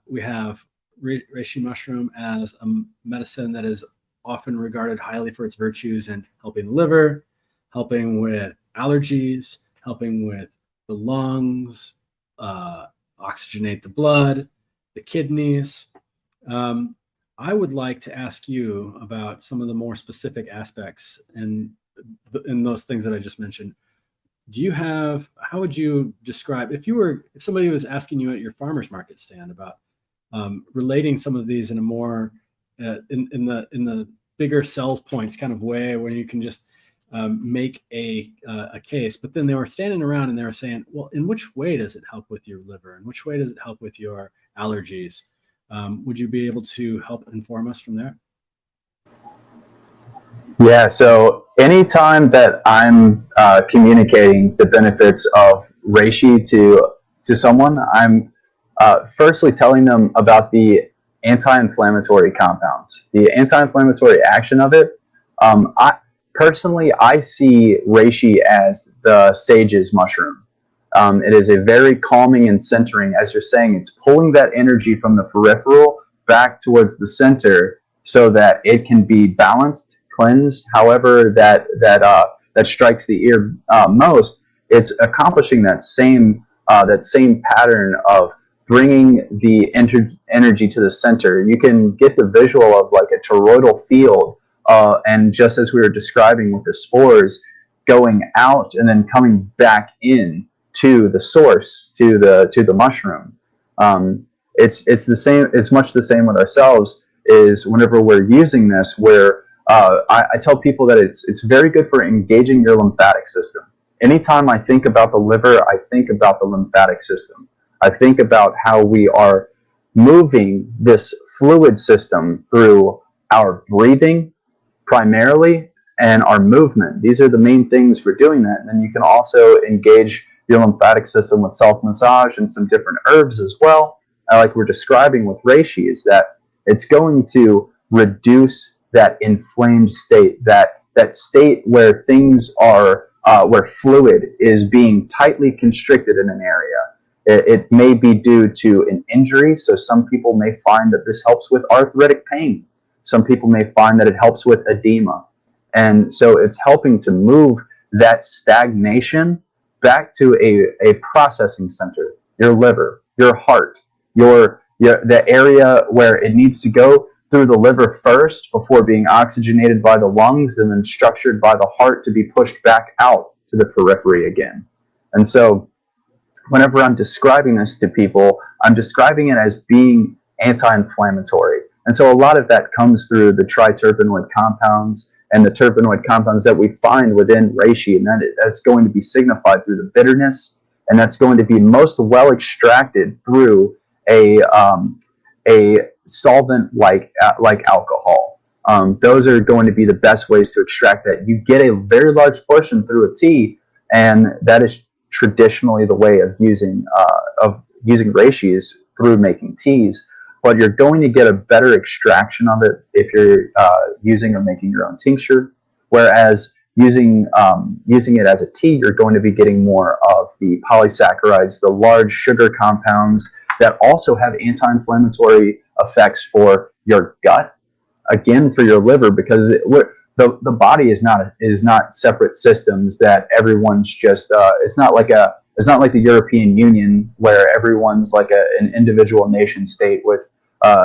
we have reishi mushroom as a medicine that is often regarded highly for its virtues in helping the liver, helping with allergies, helping with the lungs, oxygenate the blood, the kidneys. I would like to ask you about some of the more specific aspects in those things that I just mentioned. How would you describe, if somebody was asking you at your farmer's market stand about relating some of these in a more in the bigger sells points kind of way, where you can just make a case, but then they were standing around and they were saying, well, in which way does it help with your liver? In which way does it help with your allergies? Would you be able to help inform us from there? Yeah, so anytime that I'm communicating the benefits of reishi to someone, I'm firstly telling them about the anti-inflammatory compounds, the anti-inflammatory action of it. I see reishi as the sage's mushroom. It is a very calming and centering, as you're saying. It's pulling that energy from the peripheral back towards the center so that it can be balanced, cleansed, however that strikes the ear most. It's accomplishing that same pattern of bringing the energy to the center. You can get the visual of like a toroidal field, and just as we were describing with the spores, going out and then coming back in to the source, to the mushroom. It's the same. It's much the same with ourselves. Is whenever we're using this, where I tell people that it's very good for engaging your lymphatic system. Anytime I think about the liver, I think about the lymphatic system. I think about how we are moving this fluid system through our breathing primarily and our movement. These are the main things for doing that. And then you can also engage your lymphatic system with self-massage and some different herbs as well. Like we're describing with reishi, is that it's going to reduce that inflamed state, that state where things are, where fluid is being tightly constricted in an area. It may be due to an injury, so some people may find that this helps with arthritic pain. Some people may find that it helps with edema. And so it's helping to move that stagnation back to a processing center, your liver, your heart, the area where it needs to go through the liver first before being oxygenated by the lungs and then structured by the heart to be pushed back out to the periphery again. And so whenever I'm describing this to people, I'm describing it as being anti-inflammatory. And so a lot of that comes through the triterpenoid compounds and the terpenoid compounds that we find within reishi, and that's going to be signified through the bitterness, and that's going to be most well extracted through a solvent like alcohol. Those are going to be the best ways to extract that. You get a very large portion through a tea, and that is traditionally the way of using reishi is through making teas. But you're going to get a better extraction of it if you're using or making your own tincture. Whereas using it as a tea, you're going to be getting more of the polysaccharides, the large sugar compounds that also have anti-inflammatory effects for your gut, again for your liver, because the body is not separate systems that everyone's just it's not like the European Union where everyone's like an individual nation state with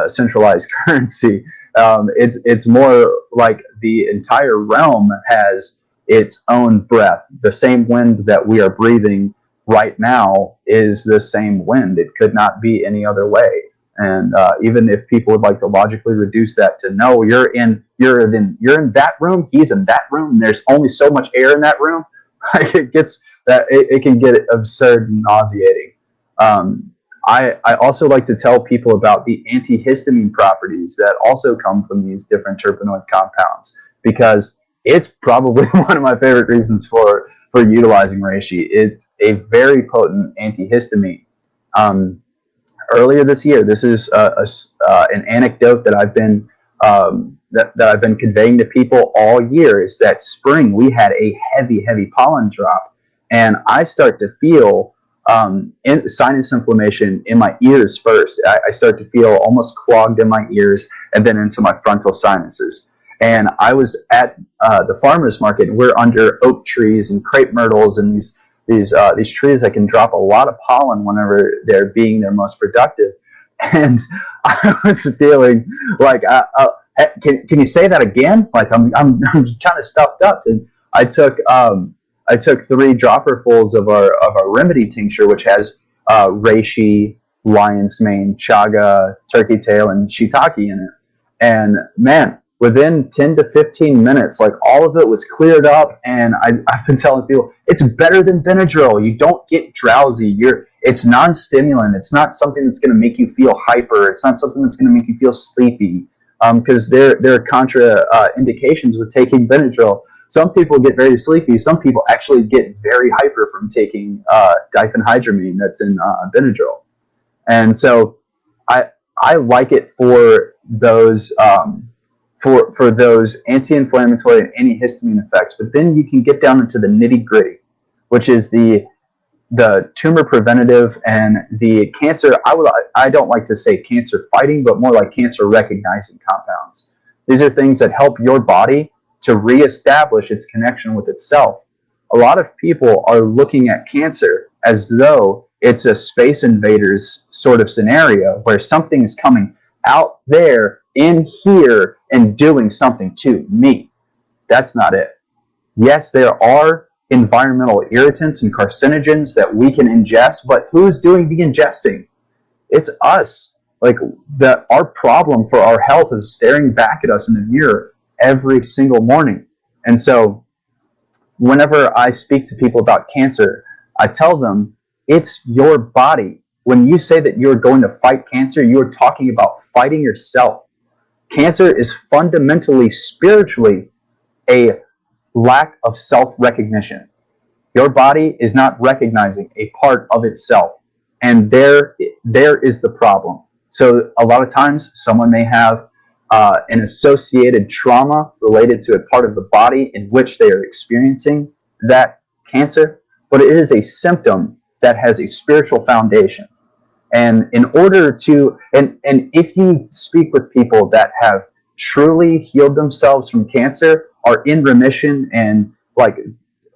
centralized currency. It's more like the entire realm has its own breath. The same wind that we are breathing right now is the same wind. It could not be any other way. And even if people would like to logically reduce that to no, you're in that room, he's in that room, and there's only so much air in that room, it can get absurd and nauseating. I also like to tell people about the antihistamine properties that also come from these different terpenoid compounds, because it's probably one of my favorite reasons for utilizing reishi. It's a very potent antihistamine. Earlier this year, this is an anecdote that I've been conveying to people all year, is that spring we had a heavy pollen drop, and I start to feel sinus inflammation in my ears first. I start to feel almost clogged in my ears, and then into my frontal sinuses. And I was at the farmer's market. We're under oak trees and crepe myrtles and these trees that can drop a lot of pollen whenever they're being their most productive. And I was feeling like, can you say that again? Like I'm kind of stuffed up. And I took 3 dropperfuls of our remedy tincture, which has reishi, lion's mane, chaga, turkey tail, and shiitake in it. And man, within 10 to 15 minutes, like all of it was cleared up, and I've been telling people it's better than Benadryl. You don't get drowsy. It's non-stimulant. It's not something that's going to make you feel hyper. It's not something that's going to make you feel sleepy. Because there are contra indications with taking Benadryl. Some people get very sleepy. Some people actually get very hyper from taking diphenhydramine that's in Benadryl. And so I like it for those for those anti-inflammatory and antihistamine effects. But then you can get down into the nitty-gritty, which is the tumor preventative and the cancer. I don't like to say cancer fighting, but more like cancer recognizing compounds. These are things that help your body to reestablish its connection with itself. A lot of people are looking at cancer as though it's a Space Invaders sort of scenario where something is coming out there in here and doing something to me. That's not it. Yes, there are environmental irritants and carcinogens that we can ingest, but who's doing the ingesting? It's us. Like our problem for our health is staring back at us in the mirror every single morning. And so whenever I speak to people about cancer, I tell them it's your body. When you say that you're going to fight cancer, you're talking about fighting yourself. Cancer is fundamentally, spiritually, a lack of self-recognition. Your body is not recognizing a part of itself. And there is the problem. So a lot of times someone may have an associated trauma related to a part of the body in which they are experiencing that cancer, but it is a symptom that has a spiritual foundation. And in order to, and if you speak with people that have truly healed themselves from cancer, are in remission, and like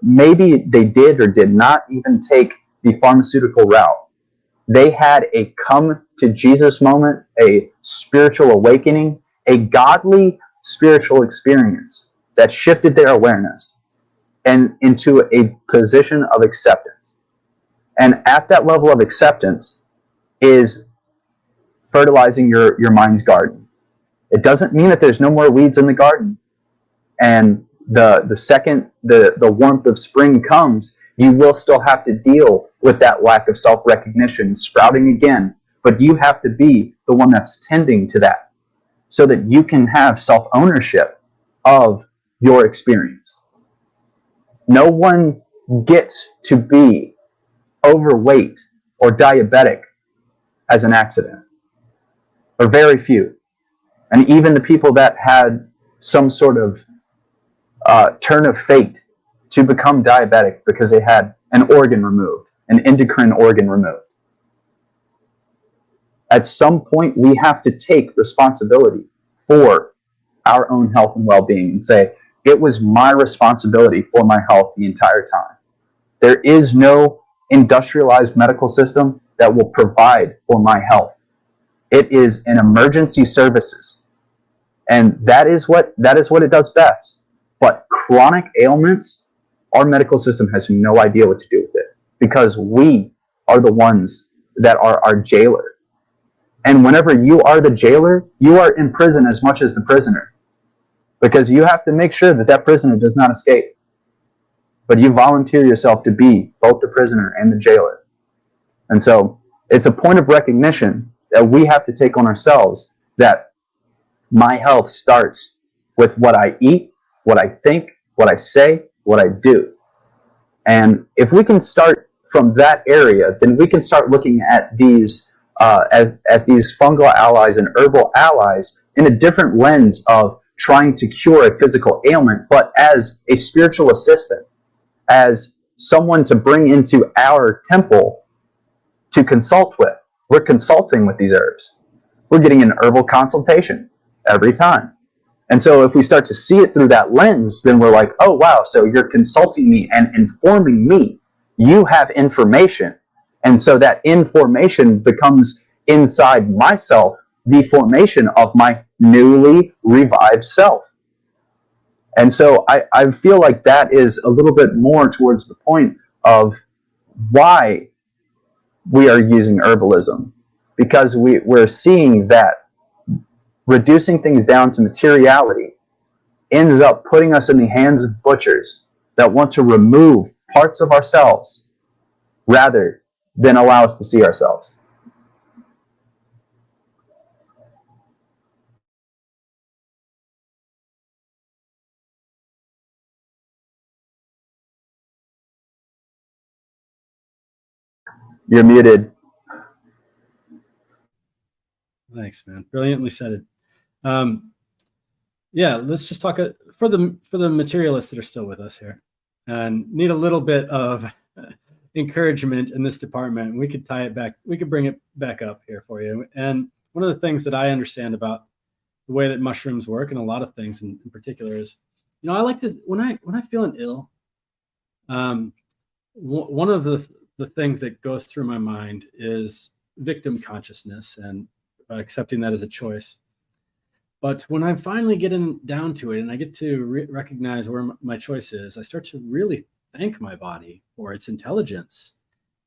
maybe they did or did not even take the pharmaceutical route, they had a come to Jesus moment, a spiritual awakening, a godly spiritual experience that shifted their awareness and into a position of acceptance. And at that level of acceptance is fertilizing your mind's garden. It doesn't mean that there's no more weeds in the garden. And the second the warmth of spring comes, you will still have to deal with that lack of self-recognition sprouting again. But you have to be the one that's tending to that. so that you can have self-ownership of your experience. No one gets to be overweight or diabetic as an accident, or very few. And even the people that had some sort of turn of fate to become diabetic because they had an organ removed, an endocrine organ removed. At some point, we have to take responsibility for our own health and well-being and say, it was my responsibility for my health the entire time. There is no industrialized medical system that will provide for my health. It is an emergency services. And that is what it does best. But chronic ailments, our medical system has no idea what to do with it, because we are the ones that are our jailer. And whenever you are the jailer, you are in prison as much as the prisoner, because you have to make sure that that prisoner does not escape. But you volunteer yourself to be both the prisoner and the jailer. And so it's a point of recognition that we have to take on ourselves, that my health starts with what I eat, what I think, what I say, what I do. And if we can start from that area, then we can start looking at these these fungal allies and herbal allies in a different lens of trying to cure a physical ailment, but as a spiritual assistant, as someone to bring into our temple to consult with. We're consulting with these herbs. We're getting an herbal consultation every time. And so if we start to see it through that lens, then we're like, oh, wow, so you're consulting me and informing me. You have information. And so that information becomes inside myself the formation of my newly revived self. And so I feel like that is a little bit more towards the point of why we are using herbalism, because we're seeing that reducing things down to materiality ends up putting us in the hands of butchers that want to remove parts of ourselves rather than allow us to see ourselves. You're muted. Thanks, man. Brilliantly said it. Yeah, let's just talk for the materialists that are still with us here and need a little bit of encouragement in this department. We could tie it back. We could bring it back up here for you. And one of the things that I understand about the way that mushrooms work, and a lot of things in particular, is, I like to when I'm feeling ill. One of the things that goes through my mind is victim consciousness and accepting that as a choice. But when I'm finally getting down to it and I get to recognize where my choice is, I start to really thank my body for its intelligence.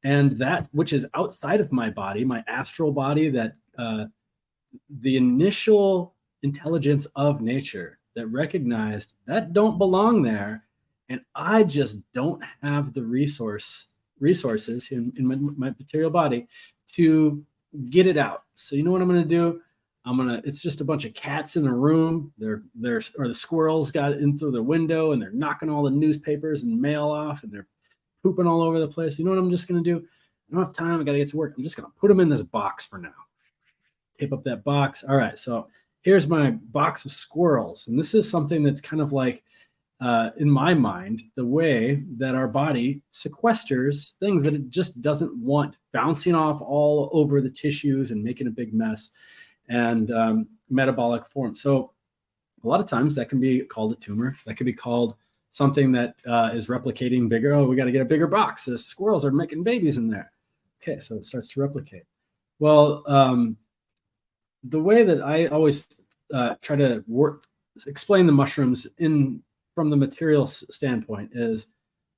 And that which is outside of my body, my astral body, that the initial intelligence of nature that recognized that don't belong there. And I just don't have the resources in my material body to get it out. So you know what I'm going to do? It's just a bunch of cats in the room. Or the squirrels got in through the window and they're knocking all the newspapers and mail off and they're pooping all over the place. You know what I'm just going to do? I don't have time. I got to get to work. I'm just going to put them in this box for now. Tape up that box. All right. So here's my box of squirrels. And this is something that's kind of like, in my mind, the way that our body sequesters things that it just doesn't want bouncing off all over the tissues and making a big mess, and metabolic form. So a lot of times that can be called a tumor. That could be called something that is replicating bigger. Oh, we got to get a bigger box. The squirrels are making babies in there. Okay, so it starts to replicate. Well, the way that I always try to explain the mushrooms from the material standpoint is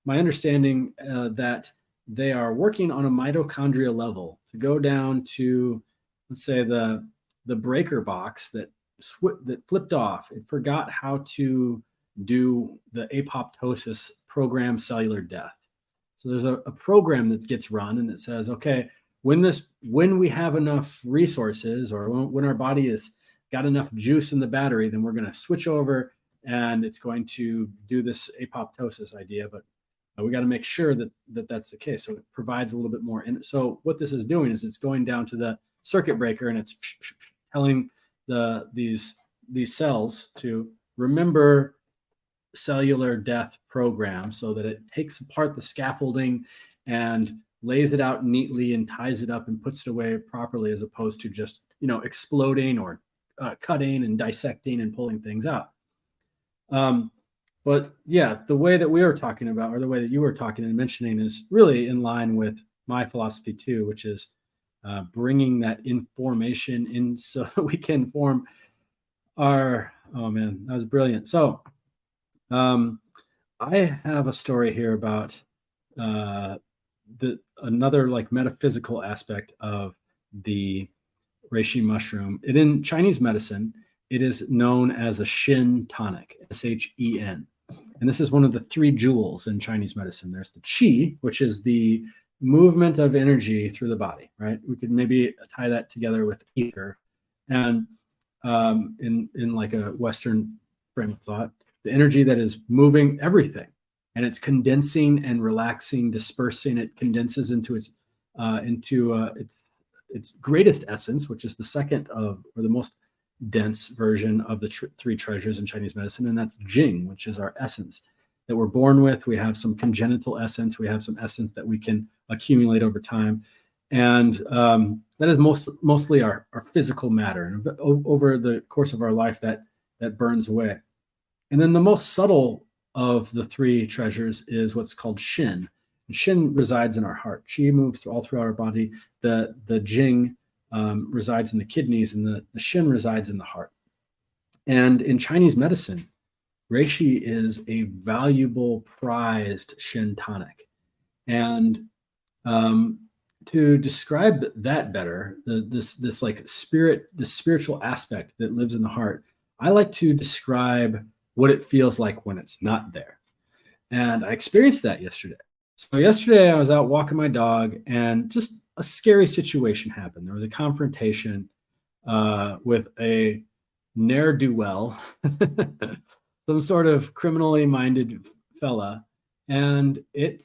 my understanding that they are working on a mitochondria level to go down to, let's say, the breaker box that flipped off. It forgot how to do the apoptosis program cellular death. So there's a program that gets run and it says, okay, when we have enough resources, or when our body is got enough juice in the battery, then we're going to switch over and it's going to do this apoptosis idea. But we got to make sure that that's the case. So it provides a little bit more. And so what this is doing is it's going down to the circuit breaker and it's telling these cells to remember cellular death program, so that it takes apart the scaffolding and lays it out neatly and ties it up and puts it away properly, as opposed to just, exploding or cutting and dissecting and pulling things out. But yeah, the way that we were talking about, or the way that you were talking and mentioning, is really in line with my philosophy too, which is bringing that information in so we can form our, oh man, that was brilliant. So I have a story here about another like metaphysical aspect of the reishi mushroom. In Chinese medicine, it is known as a Shen tonic, Shen. And this is one of the three jewels in Chinese medicine. There's the qi, which is the movement of energy through the body, right? We could maybe tie that together with ether. And in like a Western frame of thought, the energy that is moving everything, and it's condensing and relaxing, dispersing. It condenses into its greatest essence, which is the second of, or the most dense version of the three treasures in Chinese medicine, and that's Jing, which is our essence that we're born with. We have some congenital essence. We have some essence that we can accumulate over time, and that is mostly our physical matter. And over the course of our life, that burns away. And then the most subtle of the three treasures is what's called Shin. And Shin resides in our heart. Qi moves all throughout our body. The Jing resides in the kidneys, and the Shin resides in the heart. And in Chinese medicine, Reishi is a valuable, prized Shin tonic. And to describe that better, this like spirit, the spiritual aspect that lives in the heart, I like to describe what it feels like when it's not there. And I experienced that yesterday. So yesterday I was out walking my dog, and just a scary situation happened. There was a confrontation with a ne'er-do-well, some sort of criminally minded fella, and it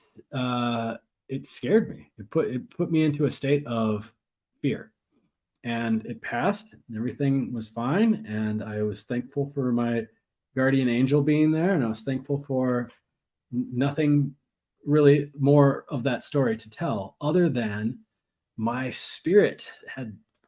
scared me. It put me into a state of fear, and it passed, and everything was fine. And I was thankful for my guardian angel being there, and I was thankful for nothing really more of that story to tell, other than my spirit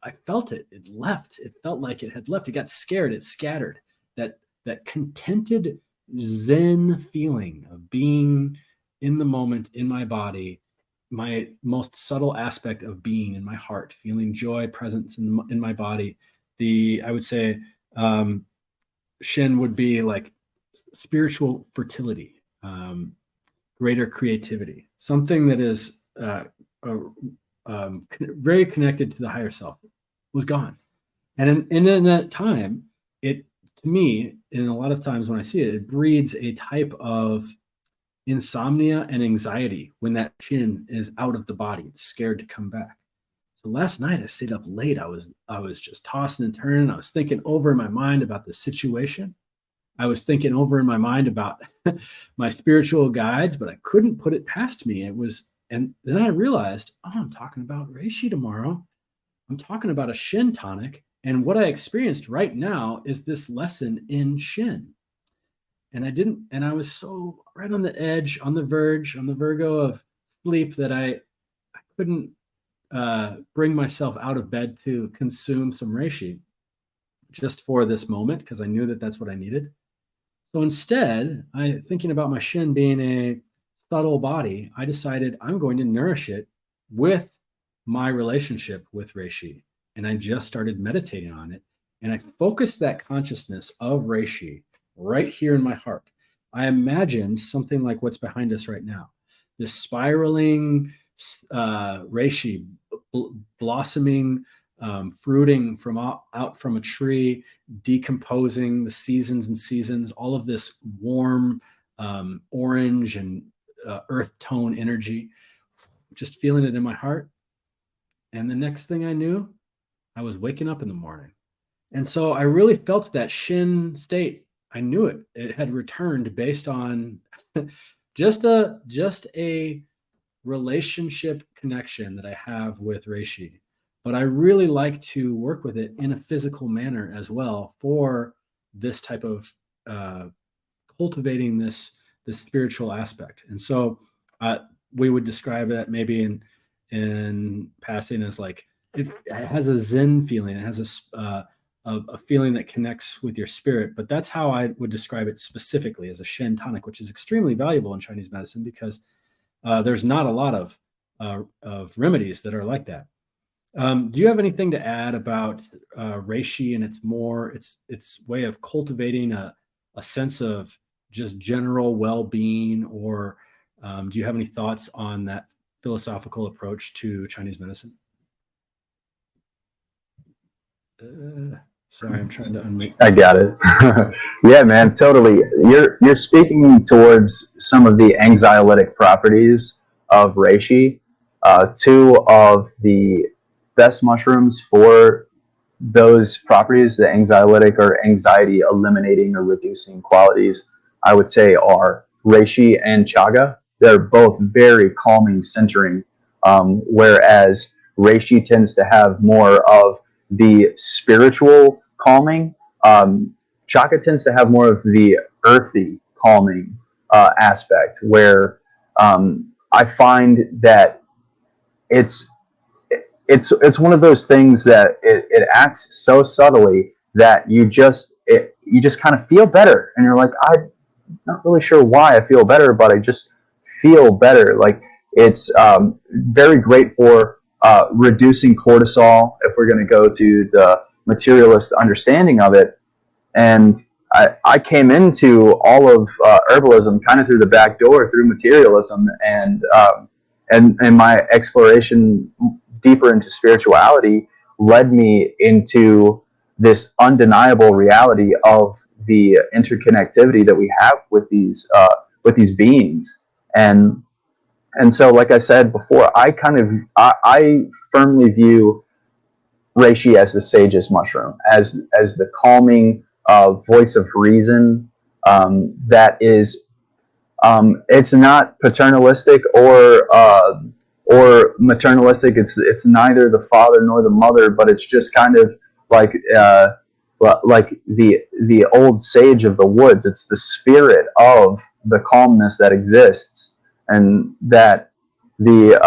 I felt it. It left. It felt like it had left. It got scared. It scattered. That contented Zen feeling of being in the moment, in my body, my most subtle aspect of being in my heart, feeling joy, presence in my body. I would say Shin would be like spiritual fertility, greater creativity, something that is very connected to the higher self, was gone. And in that time, it, to me, in a lot of times when I see it, it breeds a type of insomnia and anxiety when that Shin is out of the body. It's scared to come back. So last night I stayed up late. I was just tossing and turning. I was thinking over in my mind about the situation. I was thinking over in my mind about my spiritual guides, but I couldn't put it past me. And then I realized, oh, I'm talking about Reishi tomorrow. I'm talking about a Shin tonic. And what I experienced right now is this lesson in Shin. And I was so right on the edge, on the vergo of sleep, that I couldn't bring myself out of bed to consume some Reishi just for this moment, because I knew that that's what I needed. So instead, thinking about my Shin being a subtle body, I decided I'm going to nourish it with my relationship with Reishi. And I just started meditating on it. And I focused that consciousness of Reishi right here in my heart. I imagined something like what's behind us right now. This spiraling Reishi blossoming, fruiting from out from a tree, decomposing, the seasons and seasons, all of this warm orange and earth tone energy, just feeling it in my heart. And the next thing I knew, I was waking up in the morning. And so I really felt that shin state. I knew it. It had returned based on just a relationship connection that I have with Reishi. But I really like to work with it in a physical manner as well for this type of cultivating this spiritual aspect. And so we would describe that maybe in passing as like it has a Zen feeling. It has a feeling that connects with your spirit. But that's how I would describe it specifically as a Shen tonic, which is extremely valuable in Chinese medicine because there's not a lot of remedies that are like that. Do you have anything to add about reishi and its way of cultivating a sense of just general well-being, or do you have any thoughts on that philosophical approach to Chinese medicine? Sorry, I'm trying to unmute. I got it. Yeah, man, totally. You're speaking towards some of the anxiolytic properties of reishi. Two of the best mushrooms for those properties, the anxiolytic or anxiety eliminating or reducing qualities, I would say are reishi and chaga. They're both very calming, centering, whereas reishi tends to have more of the spiritual calming. Chaga tends to have more of the earthy calming aspect, where I find that it's it's one of those things that it acts so subtly that you just kind of feel better, and you're like, I'm not really sure why I feel better, but I just feel better. Like it's very great for reducing cortisol if we're going to go to the materialist understanding of it. And I came into all of herbalism kind of through the back door through materialism, and my exploration deeper into spirituality led me into this undeniable reality of the interconnectivity that we have with these beings. And so, like I said before, I firmly view reishi as the sage's mushroom, as the calming voice of reason that is. It's not paternalistic or maternalistic. It's neither the father nor the mother, but it's just kind of like the old sage of the woods. It's the spirit of the calmness that exists, and that the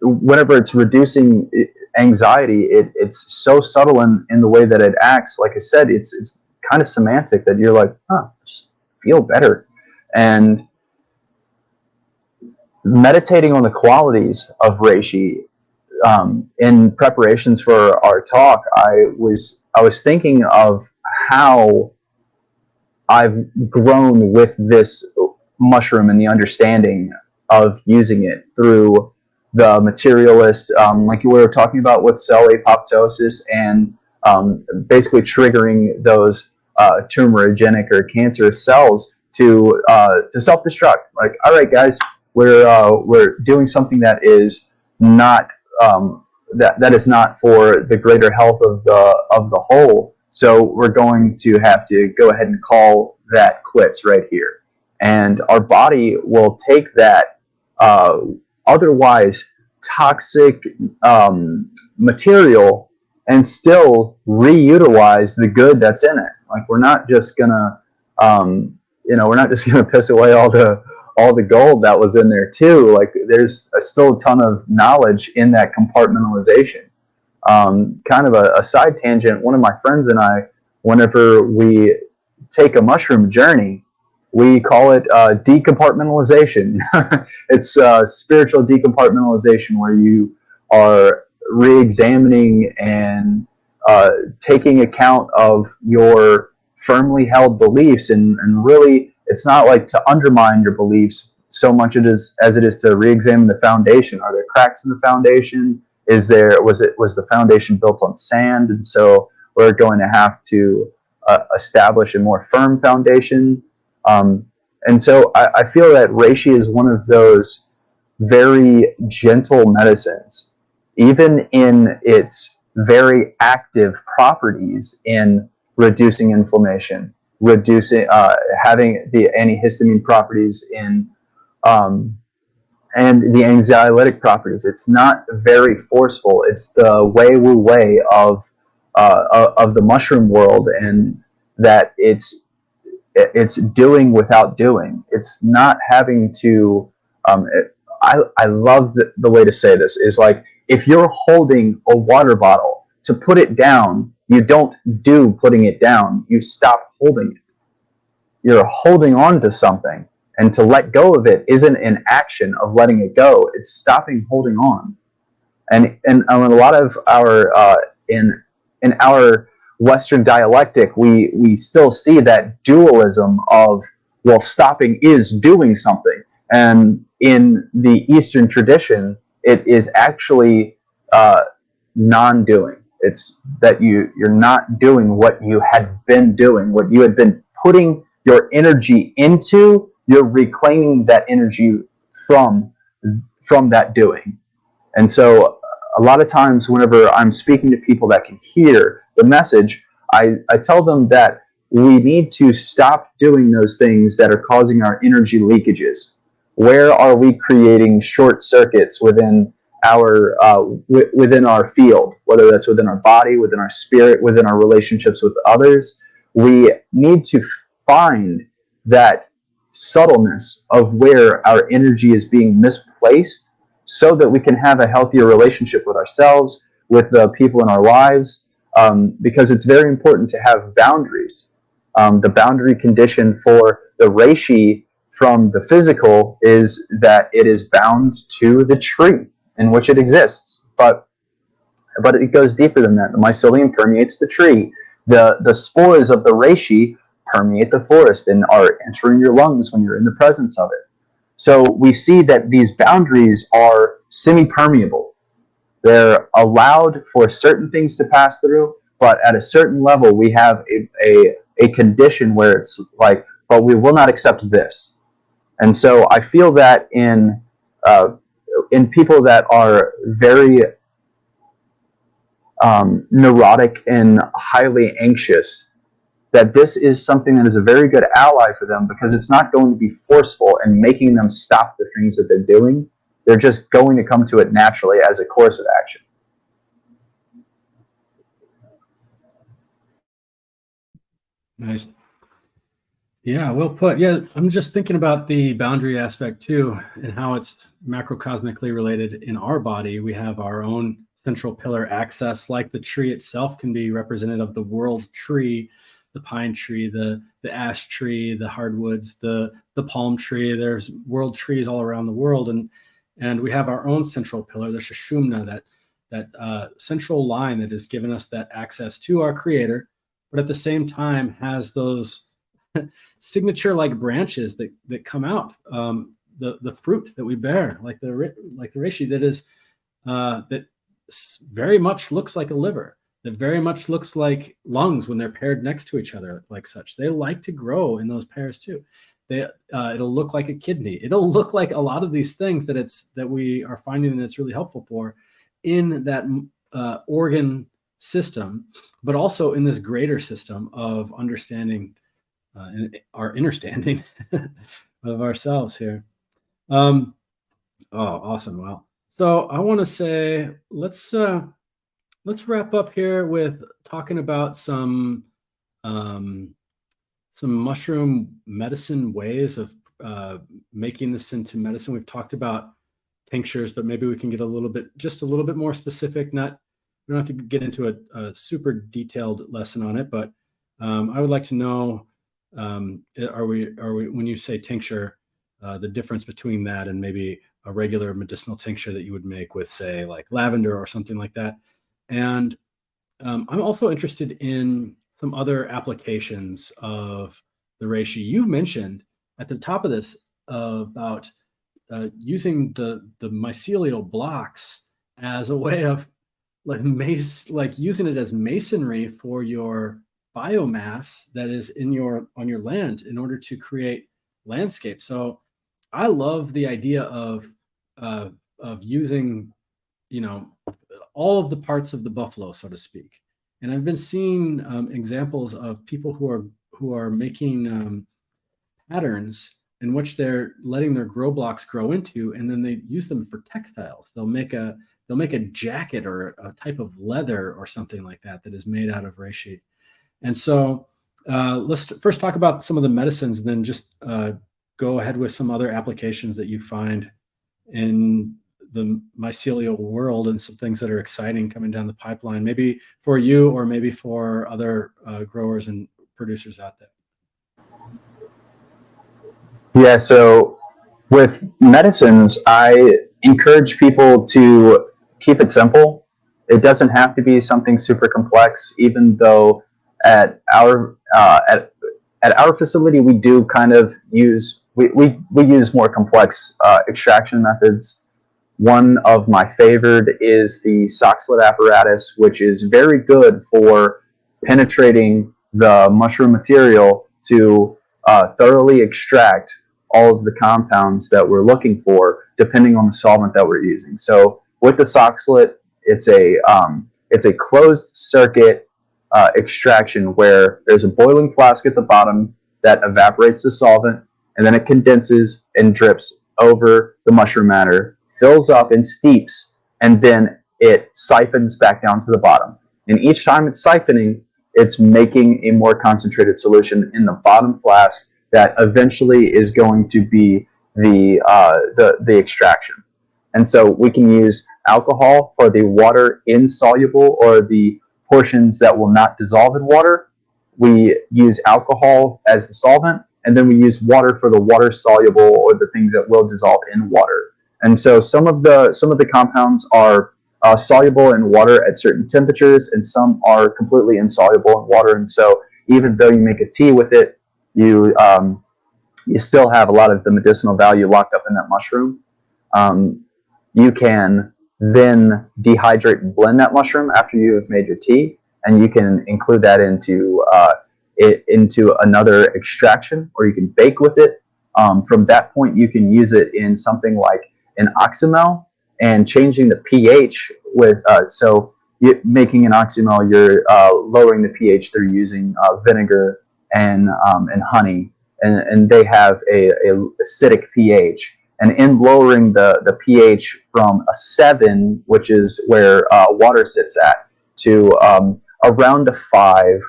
whenever it's reducing anxiety, it's so subtle in the way that it acts. Like I said, it's kind of semantic that you're like, just feel better. And meditating on the qualities of reishi in preparations for our talk, I was thinking of how I've grown with this mushroom and the understanding of using it through the materialist, like we were talking about with cell apoptosis and basically triggering those tumorigenic or cancerous cells to self-destruct. Like, all right, guys, we're doing something that is not that is not for the greater health of the whole. So we're going to have to go ahead and call that quits right here, and our body will take that otherwise toxic material and still reutilize the good that's in it. Like, we're not just gonna piss away all the gold that was in there too. Like, there's still a ton of knowledge in that compartmentalization. Kind of a side tangent, one of my friends and I, whenever we take a mushroom journey, we call it decompartmentalization. It's spiritual decompartmentalization, where you are re-examining and taking account of your firmly held beliefs, and really, it's not like to undermine your beliefs so much as it is to re-examine the foundation. Are there cracks in the foundation? Was the foundation built on sand? And so we're going to have to establish a more firm foundation. And so I feel that reishi is one of those very gentle medicines, even in its very active properties in reducing inflammation, reducing having the antihistamine properties in and the anxiolytic properties. It's not very forceful. It's the way of the mushroom world, and that it's doing without doing. It's not having to. I love the way to say this is like, if you're holding a water bottle, to put it down, you don't do putting it down. You stop holding it. You're holding on to something, and to let go of it isn't an action of letting it go. It's stopping holding on. And a lot of our in our Western dialectic, we still see that dualism of, well, stopping is doing something, and in the Eastern tradition, it is actually non-doing. It's that you're not doing what you had been doing, what you had been putting your energy into. You're reclaiming that energy from that doing. And so a lot of times whenever I'm speaking to people that can hear the message, I tell them that we need to stop doing those things that are causing our energy leakages. Where are we creating short circuits within our field, whether that's within our body, within our spirit, within our relationships with others? We need to find that subtleness of where our energy is being misplaced, so that we can have a healthier relationship with ourselves, with the people in our lives, because it's very important to have boundaries. The boundary condition for the Reishi from the physical is that it is bound to the tree in which it exists. But it goes deeper than that. The mycelium permeates the tree. The spores of the reishi permeate the forest and are entering your lungs when you're in the presence of it. So we see that these boundaries are semi-permeable. They're allowed for certain things to pass through, but at a certain level, we have a condition where it's like, but we will not accept this. And so I feel that in people that are very neurotic and highly anxious, that this is something that is a very good ally for them, because it's not going to be forceful and making them stop the things that they're doing. They're just going to come to it naturally as a course of action. Nice. Yeah, well put. Yeah, I'm just thinking about the boundary aspect too, and how it's macrocosmically related in our body. We have our own central pillar axis, like the tree itself can be representative of the world tree, the pine tree, the ash tree, the hardwoods, the palm tree. There's world trees all around the world, and we have our own central pillar, the Sushumna, that central line that has given us that access to our creator, but at the same time has those signature like branches that come out, the fruit that we bear, like the reishi, that is that very much looks like a liver, that very much looks like lungs when they're paired next to each other like such. They like to grow in those pairs too. It'll look like a kidney. It'll look like a lot of these things that we are finding that it's really helpful for in that organ system, but also in this greater system of understanding our understanding of ourselves here. Oh, awesome! Wow. So I want to say let's wrap up here with talking about some mushroom medicine ways of making this into medicine. We've talked about tinctures, but maybe we can get just a little bit more specific. We don't have to get into a super detailed lesson on it, but I would like to know, are we when you say tincture, the difference between that and maybe a regular medicinal tincture that you would make with, say, like lavender or something like that. And I'm also interested in some other applications of the reishi. You mentioned at the top of this about using the mycelial blocks as a way of like using it as masonry for your biomass that is on your land in order to create landscape. So I love the idea of using, all of the parts of the buffalo, so to speak. And I've been seeing examples of people who are making patterns in which they're letting their grow blocks grow into, and then they use them for textiles. They'll make a jacket or a type of leather or something like that is made out of reishi. And so let's first talk about some of the medicines, and then just go ahead with some other applications that you find in the mycelial world, and some things that are exciting coming down the pipeline, maybe for you or maybe for other growers and producers out there. Yeah, so with medicines, I encourage people to keep it simple. It doesn't have to be something super complex, even though at our facility we do kind of use we use more complex extraction methods. One of my favorite is the sock slit apparatus, which is very good for penetrating the mushroom material to thoroughly extract all of the compounds that we're looking for, depending on the solvent that we're using. So with the sock slit, it's a closed circuit extraction where there's a boiling flask at the bottom that evaporates the solvent, and then it condenses and drips over the mushroom matter, fills up and steeps, and then it siphons back down to the bottom. And each time it's siphoning, it's making a more concentrated solution in the bottom flask that eventually is going to be the extraction. And so we can use alcohol for the water insoluble, or the portions that will not dissolve in water. We use alcohol as the solvent, and then we use water for the water soluble, or the things that will dissolve in water. And so some of the compounds are soluble in water at certain temperatures, and some are completely insoluble in water. And so even though you make a tea with it, you still have a lot of the medicinal value locked up in that mushroom. You can then dehydrate and blend that mushroom after you have made your tea, and you can include that into another extraction, or you can bake with it. From that point, you can use it in something like an oxymel, and changing the pH with making an oxymel, you're lowering the pH through using vinegar and honey, and they have a acidic pH. And in lowering the pH from a 7, which is where water sits at, to around a 5,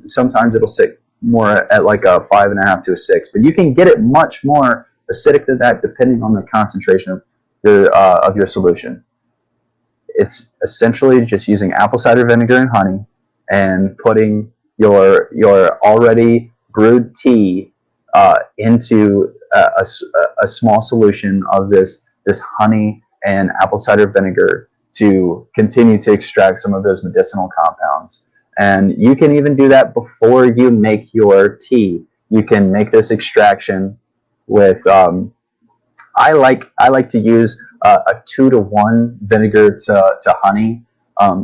sometimes it'll sit more at like a 5.5 to a 6, but you can get it much more acidic than that depending on the concentration of your solution. It's essentially just using apple cider vinegar and honey, and putting your already brewed tea into a small solution of this honey and apple cider vinegar to continue to extract some of those medicinal compounds. And you can even do that before you make your tea. You can make this extraction with I like to use a 2-to-1 vinegar to honey.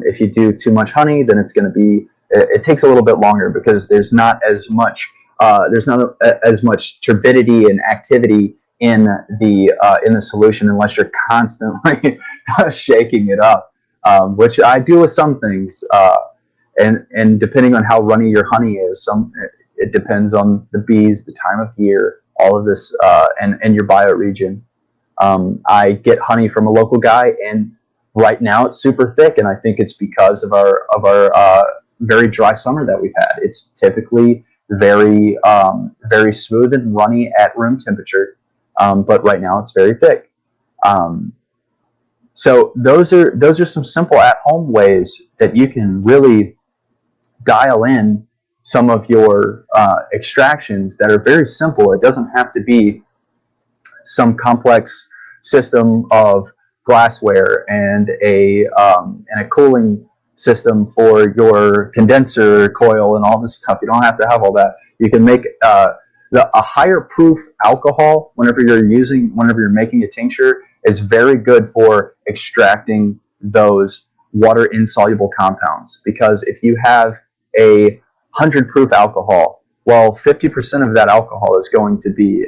If you do too much honey, then it takes a little bit longer, because there's not as much turbidity and activity in the solution, unless you're constantly shaking it up, which I do with some things. And depending on how runny your honey is, it depends on the bees, the time of year, all of this, and your bioregion. I get honey from a local guy, and right now it's super thick, and I think it's because of our very dry summer that we've had. It's typically very smooth and runny at room temperature, but right now it's very thick. So those are some simple at-home ways that you can really dial in some of your extractions that are very simple. It doesn't have to be some complex system of glassware and a cooling system for your condenser coil and all this stuff. You don't have to have all that. You can make a higher proof alcohol whenever you're making a tincture is very good for extracting those water insoluble compounds, because if you have a 100 proof alcohol Well, 50% of that alcohol is going to be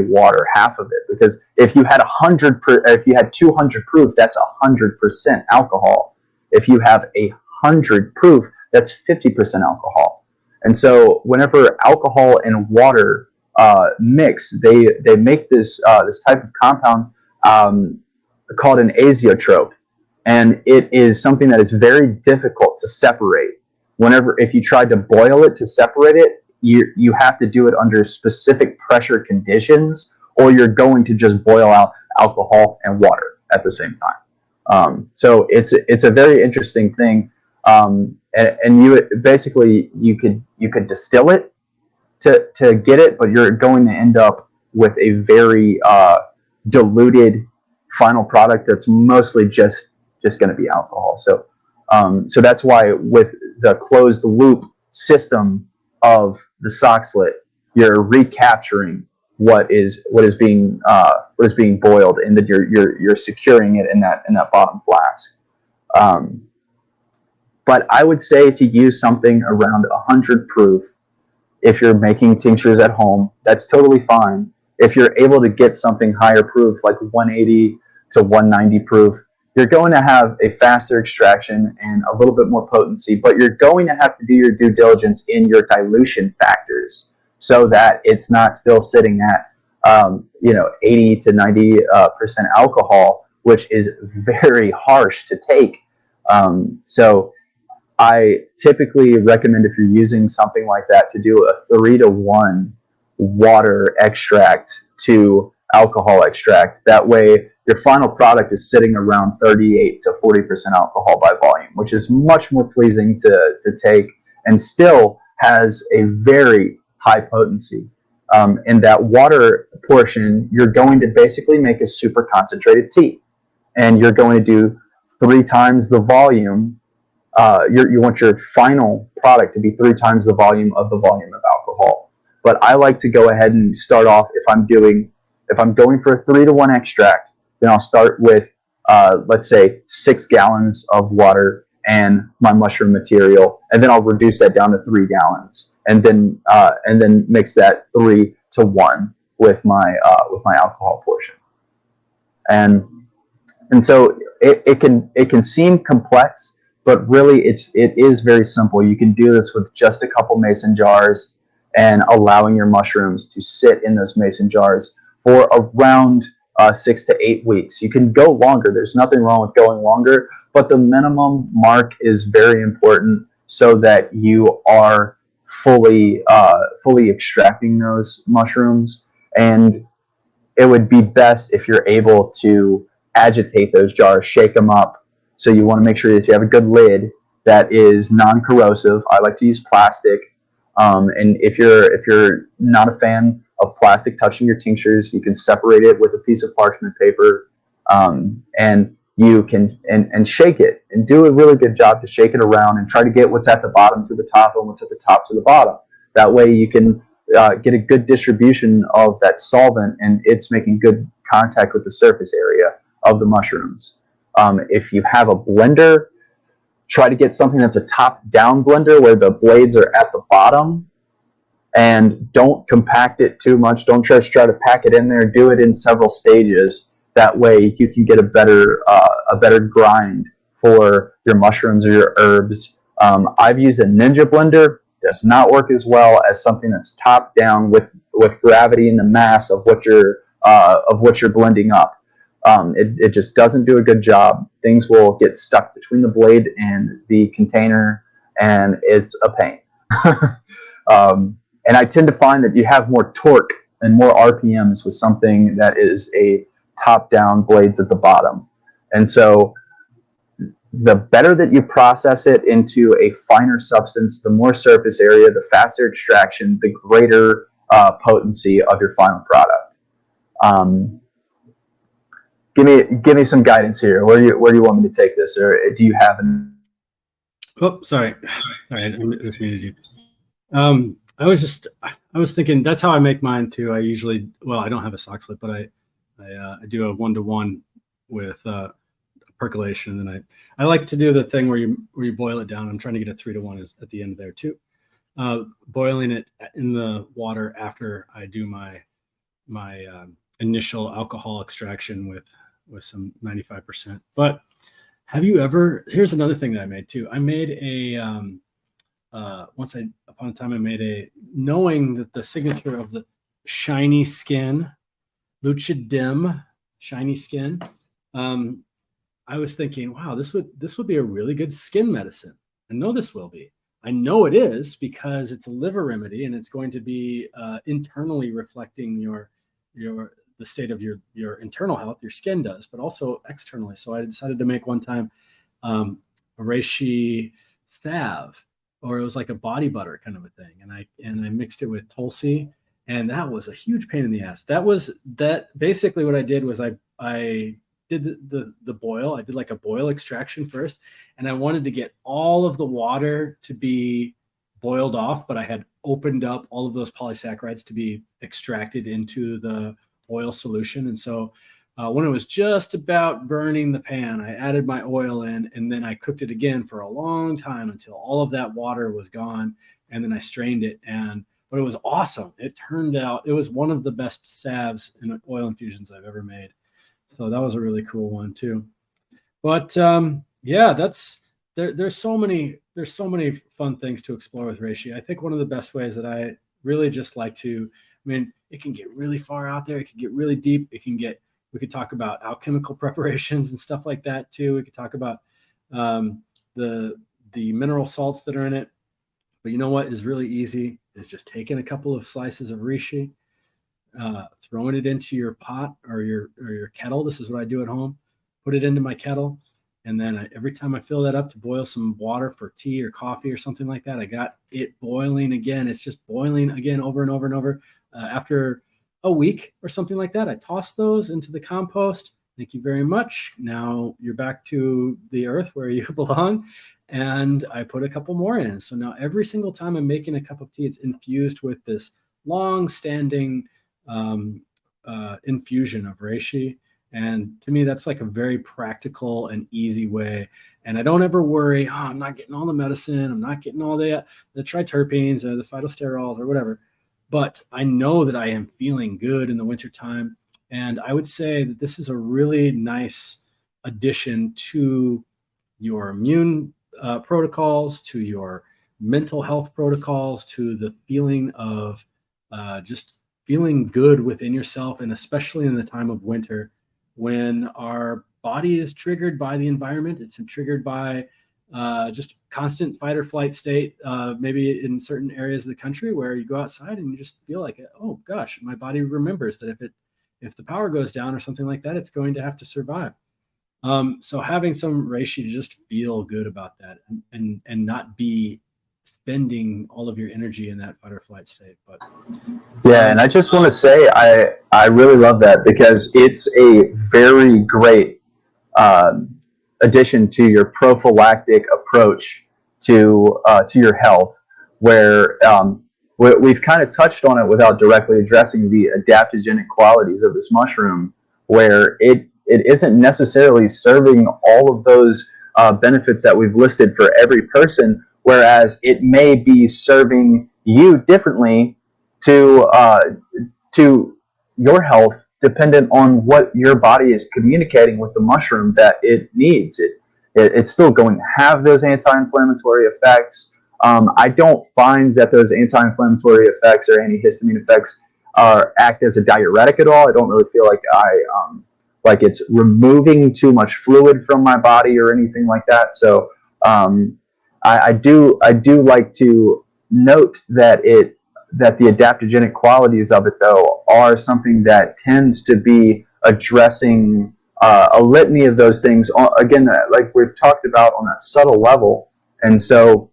water, half of it. Because if you had 200 proof, that's 100% alcohol. If you have 100 proof, that's 50% alcohol. And so, whenever alcohol and water mix, they make this type of compound called an azeotrope, and it is something that is very difficult to separate. If you tried to boil it to separate it, you have to do it under specific pressure conditions, or you're going to just boil out alcohol and water at the same time. So it's a very interesting thing, and you could distill it to get it, but you're going to end up with a very diluted final product that's mostly just going to be alcohol. So that's why with the closed loop system of the sock slit, you're recapturing what is being boiled, and that you're securing it in that bottom flask. But I would say to use something around 100 proof. If you're making tinctures at home, that's totally fine. If you're able to get something higher proof, like 180 to 190 proof, you're going to have a faster extraction and a little bit more potency, but you're going to have to do your due diligence in your dilution factors so that it's not still sitting at 80 to 90% alcohol, which is very harsh to take. So I typically recommend, if you're using something like that, to do a 3-to-1 water extract to alcohol extract. That way, your final product is sitting around 38 to 40% alcohol by volume, which is much more pleasing to take, and still has a very high potency. In that water portion, you're going to basically make a super concentrated tea, and you're going to do 3 times the volume. You want your final product to be 3 times the volume of alcohol. But I like to go ahead and start off, if I'm going for a 3-to-1 extract, then I'll start with, let's say, 6 gallons of water and my mushroom material, and then I'll reduce that down to 3 gallons, and then mix that 3-to-1 with my alcohol portion. And so it can seem complex, but really it is very simple. You can do this with just a couple mason jars, and allowing your mushrooms to sit in those mason jars for around 6 to 8 weeks. You can go longer. There's nothing wrong with going longer, but the minimum mark is very important so that you are fully extracting those mushrooms. And it would be best if you're able to agitate those jars, shake them up. So you want to make sure that you have a good lid that is non-corrosive. I like to use plastic. And if you're not a fan of plastic touching your tinctures, you can separate it with a piece of parchment paper, and you can and shake it, and do a really good job to shake it around and try to get what's at the bottom to the top and what's at the top to the bottom. That way you can get a good distribution of that solvent, and it's making good contact with the surface area of the mushrooms. If you have a blender, try to get something that's a top-down blender where the blades are at the bottom, and don't compact it too much. Don't just try to pack it in there. Do it in several stages. That way you can get a better grind for your mushrooms or your herbs. I've used a Ninja blender. Does not work as well as something that's top down with gravity and the mass of what you're blending up. It just doesn't do a good job. Things will get stuck between the blade and the container, and it's a pain. And I tend to find that you have more torque and more RPMs with something that is a top-down blades at the bottom. And so the better that you process it into a finer substance, the more surface area, the faster extraction, the greater potency of your final product. Give me some guidance here. Where do you want me to take this, or do you have an? Oh, sorry, I just muted you. I was thinking that's how I make mine too. I usually, I don't have a sock slit, but I do a 1-to-1 with percolation, and then I like to do the thing where you boil it down. I'm trying to get a 3-to-1 at the end there too. boiling it in the water after I do my initial alcohol extraction with some 95%. But have you ever? Here's another thing that I made too. I made upon a time I made knowing that the signature of the shiny skin, lucidim, shiny skin. I was thinking, wow, this would be a really good skin medicine. I know this will be. I know it is because it's a liver remedy and it's going to be internally reflecting the state of your internal health. Your skin does, but also externally. So I decided to make one time a reishi salve, or it was like a body butter kind of a thing, and I mixed it with tulsi, and that was a huge pain in the ass. That basically what I did was I did the boil. I did like a boil extraction first, and I wanted to get all of the water to be boiled off, but I had opened up all of those polysaccharides to be extracted into the oil solution. And so when it was just about burning the pan, I added my oil in, and then I cooked it again for a long time until all of that water was gone, and then I strained it. But it was awesome. It turned out it was one of the best salves and oil infusions I've ever made. So that was a really cool one too. But yeah, there's so many fun things to explore with reishi. I think one of the best ways that I really just like to, I mean, it can get really far out there. It can get really deep. We could talk about alchemical preparations and stuff like that too. We could talk about the mineral salts that are in it. But you know what is really easy is just taking a couple of slices of reishi, throwing it into your pot or your kettle. This is what I do at home. Put it into my kettle, and then every time I fill that up to boil some water for tea or coffee or something like that, I got it boiling again. It's just boiling again over and over and over. After a week or something like that, I toss those into the compost. Thank you very much. Now you're back to the earth where you belong. And I put a couple more in. So now every single time I'm making a cup of tea, it's infused with this long-standing infusion of reishi. And to me, that's like a very practical and easy way. And I don't ever worry, oh, I'm not getting all the medicine. I'm not getting all the triterpenes or the phytosterols or whatever. But I know that I am feeling good in the wintertime. And I would say that this is a really nice addition to your immune protocols, to your mental health protocols, to the feeling of just feeling good within yourself. And especially in the time of winter, when our body is triggered by the environment, it's triggered by just constant fight or flight state, maybe in certain areas of the country where you go outside and you just feel like, oh gosh, my body remembers that if the power goes down or something like that, it's going to have to survive. So having some reishi to just feel good about that and not be spending all of your energy in that fight or flight state. But yeah, and I just want to say I really love that because it's a very great addition to your prophylactic approach to your health, where we've kind of touched on it without directly addressing the adaptogenic qualities of this mushroom, where it isn't necessarily serving all of those benefits that we've listed for every person, whereas it may be serving you differently to your health, dependent on what your body is communicating with the mushroom that it needs. It's still going to have those anti-inflammatory effects. I don't find that those anti-inflammatory effects or antihistamine effects act as a diuretic at all. I don't really feel like it's removing too much fluid from my body or anything like that. So I do like to note that the adaptogenic qualities of it, though, are something that tends to be addressing a litany of those things, again, like we've talked about, on that subtle level. And so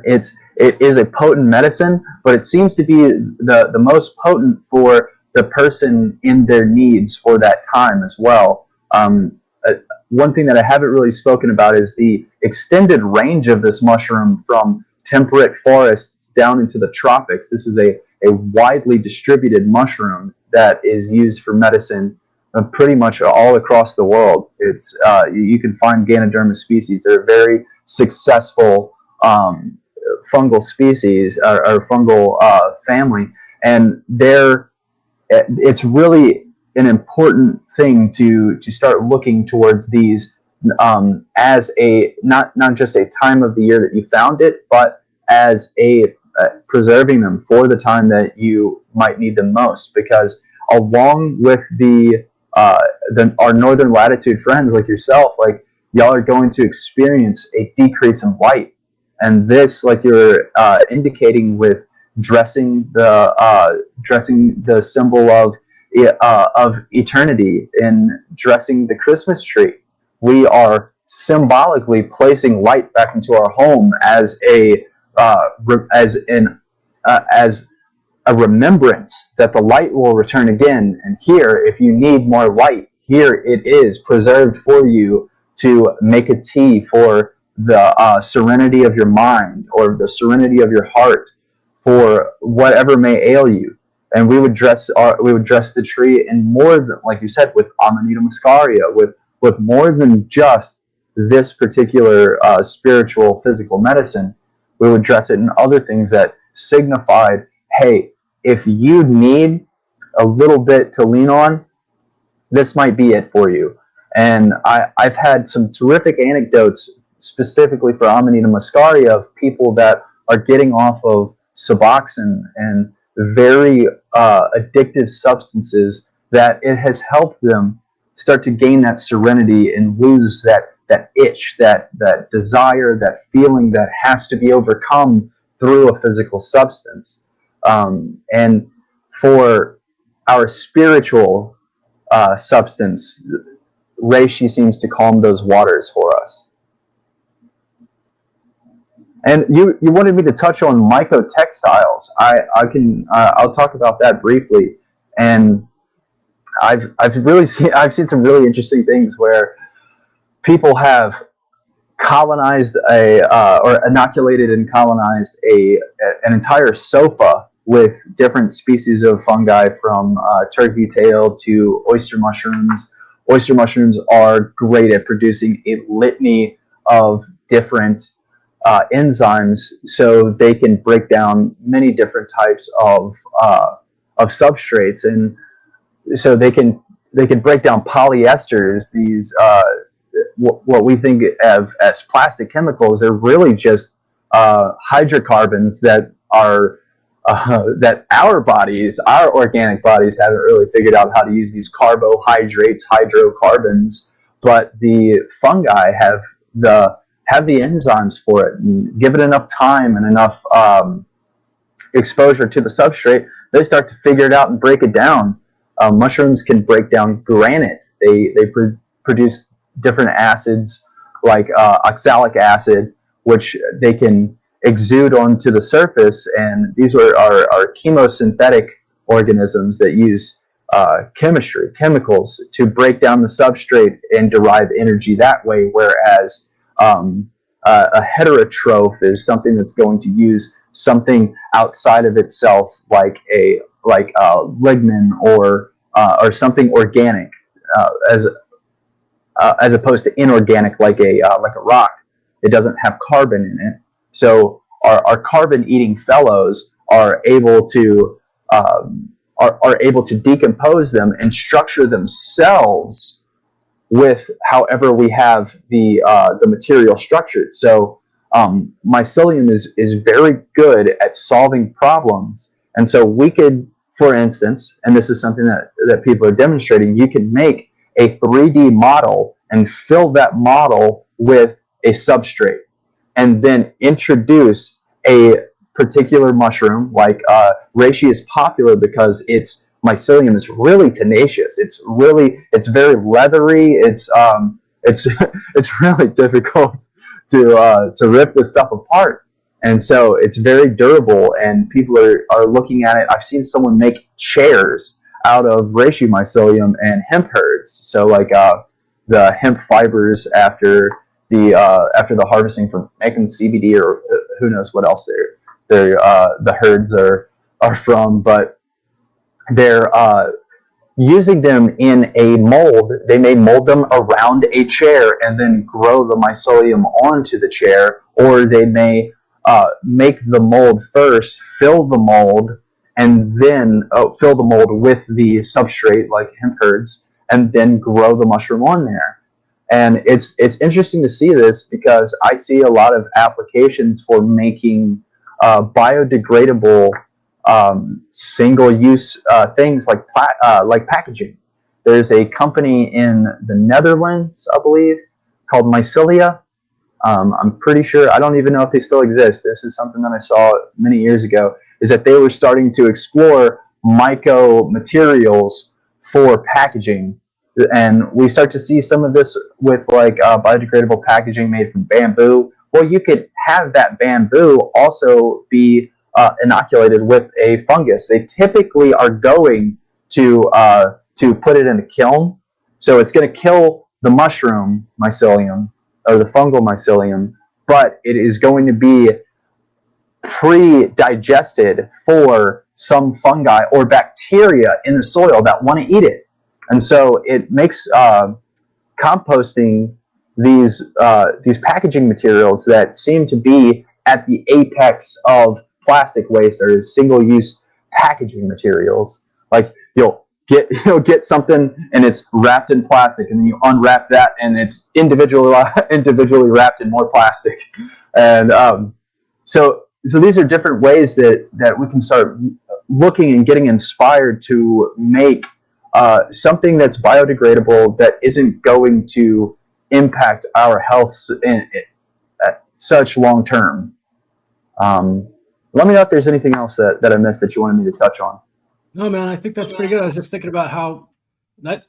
it is a potent medicine, but it seems to be the most potent for the person in their needs for that time as well. One thing that I haven't really spoken about is the extended range of this mushroom from temperate forests down into the tropics. This is a widely distributed mushroom that is used for medicine pretty much all across the world. It's you can find Ganoderma species. They're a very successful fungal species or fungal family, and it's really an important thing to start looking towards these as a not just a time of the year that you found it, but as a preserving them for the time that you might need them most. Because along with our northern latitude friends like yourself, like y'all are going to experience a decrease in light, and this, like you're indicating with dressing the symbol of eternity in dressing the Christmas tree. We are symbolically placing light back into our home as as a remembrance that the light will return again. And here, if you need more light, here it is preserved for you to make a tea for the serenity of your mind or the serenity of your heart, for whatever may ail you. And we would dress the tree in more than, like you said, with Amanita muscaria, with more than just this particular spiritual physical medicine. We would dress it in other things that signified, hey, if you need a little bit to lean on, this might be it for you. And I've had some terrific anecdotes specifically for Amanita muscaria of people that are getting off of Suboxone and very addictive substances, that it has helped them start to gain that serenity and lose that itch, that desire, that feeling that has to be overcome through a physical substance. And for our spiritual substance, Reishi seems to calm those waters for us. And you wanted me to touch on mycotextiles. I'll talk about that briefly. And I've seen some really interesting things where people have colonized or inoculated and colonized an entire sofa with different species of fungi, from turkey tail to oyster mushrooms. Oyster mushrooms are great at producing a litany of different enzymes, so they can break down many different types of substrates, and so they can break down polyesters. These what we think of as plastic chemicals, they're really just hydrocarbons that are that our organic bodies haven't really figured out how to use these carbohydrates, hydrocarbons, but the fungi have the enzymes for it, and give it enough time and enough exposure to the substrate, they start to figure it out and break it down. Mushrooms can break down granite. They produce different acids like oxalic acid, which they can exude onto the surface, and these are chemosynthetic organisms that use chemicals to break down the substrate and derive energy that way, whereas a heterotroph is something that's going to use something outside of itself, like lignin or something organic, as opposed to inorganic, like a rock. It doesn't have carbon in it. So our carbon-eating fellows are able to decompose them and structure themselves with however we have the material structured. So mycelium is very good at solving problems, and so we could, for instance, and this is something that people are demonstrating, you can make a 3D model and fill that model with a substrate, and then introduce a particular mushroom. Like reishi is popular because its mycelium is really tenacious. It's very leathery. It's really difficult to rip this stuff apart, and so it's very durable. And people are looking at it. I've seen someone make chairs out of reishi mycelium and hemp herds. So like the hemp fibers after the harvesting from making CBD, or who knows what else the herds are from, but they're using them in a mold. They may mold them around a chair and then grow the mycelium onto the chair, or they may make the mold first, fill the mold, and then fill the mold with the substrate like hemp curds, and then grow the mushroom on there. And it's interesting to see this because I see a lot of applications for making biodegradable single-use things like packaging. There's a company in the Netherlands, I believe, called Mycilia. I'm pretty sure, I don't even know if they still exist. This is something that I saw many years ago, is that they were starting to explore myco materials for packaging. And we start to see some of this with like biodegradable packaging made from bamboo. Well, you could have that bamboo also be inoculated with a fungus. They typically are going to put it in a kiln. So it's going to kill the mushroom mycelium or the fungal mycelium, but it is going to be pre-digested for some fungi or bacteria in the soil that want to eat it. And so it makes composting these packaging materials that seem to be at the apex of plastic waste or single-use packaging materials. Like you'll get something and it's wrapped in plastic, and then you unwrap that and it's individually wrapped in more plastic. And so these are different ways that we can start looking and getting inspired to make something that's biodegradable that isn't going to impact our health at such long term. Let me know if there's anything else that I missed that you wanted me to touch on. No, man, I think that's pretty good. I was just thinking about how the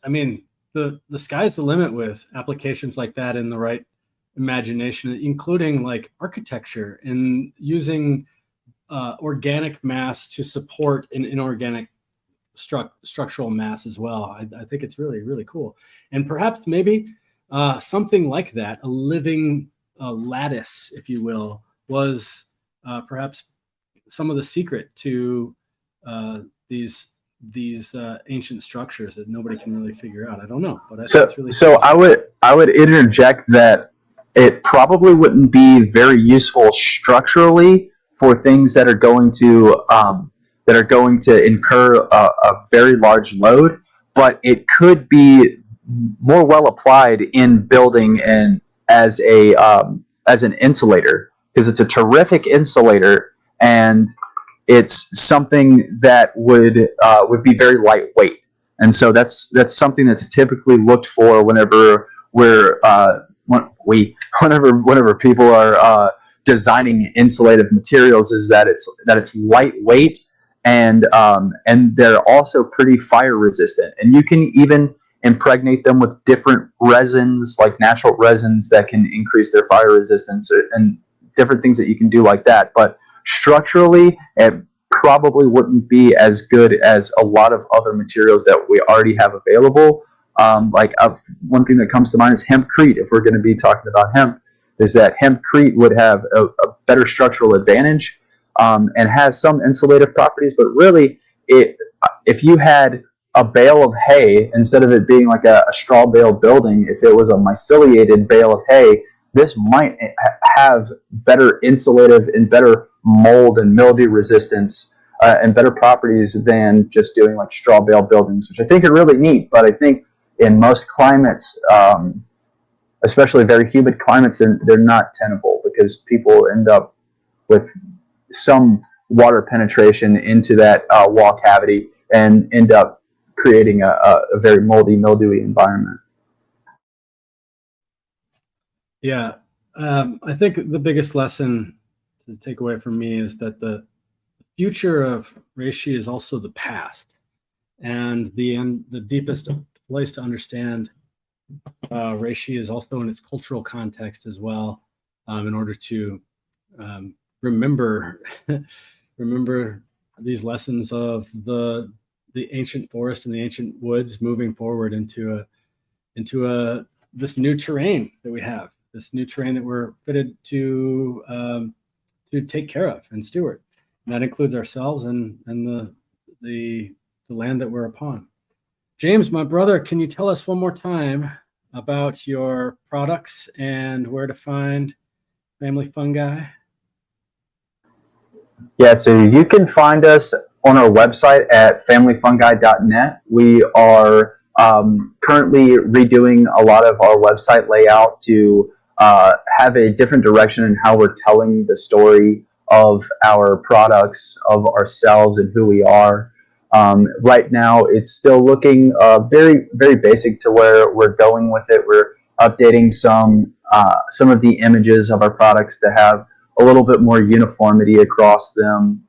sky's the limit with applications like that in the right imagination, including like architecture and using organic mass to support an inorganic structural mass as well. I think it's really, really cool. And perhaps maybe something like that, a living lattice, if you will, was perhaps some of the secret to these ancient structures that nobody can really figure out. I don't know, but it's really so I would interject that it probably wouldn't be very useful structurally for things that are going to incur a very large load, but it could be more well applied in building and as an insulator, because it's a terrific insulator and it's something that would be very lightweight. And so that's something that's typically looked for whenever whenever people are designing insulative materials, is that it's lightweight and they're also pretty fire resistant. And you can even impregnate them with different resins, like natural resins that can increase their fire resistance, and different things that you can do like that. But structurally, it probably wouldn't be as good as a lot of other materials that we already have available. One thing that comes to mind is hempcrete. If we're going to be talking about hemp, is that hempcrete would have a better structural advantage and has some insulative properties. But really, if you had a bale of hay, instead of it being like a straw bale building, if it was a myceliated bale of hay, this might have better insulative and better mold and mildew resistance and better properties than just doing like straw bale buildings, which I think are really neat. But I think in most climates, especially very humid climates, they're not tenable because people end up with some water penetration into that wall cavity and end up creating a very moldy, mildewy environment. Yeah. I think the biggest lesson to take away from me is that the future of Reishi is also the past, and the deepest place to understand Reishi is also in its cultural context as well, in order to remember these lessons of the ancient forest and the ancient woods moving forward into this new terrain that we have, this new terrain that we're fitted to take care of and steward. And that includes ourselves and the land that we're upon. James, my brother, can you tell us one more time about your products and where to find Family Fungi? Yeah, so you can find us on our website at familyfungi.net. We are currently redoing a lot of our website layout to have a different direction in how we're telling the story of our products, of ourselves, and who we are. Right now, it's still looking very, very basic to where we're going with it. We're updating some of the images of our products to have a little bit more uniformity across them.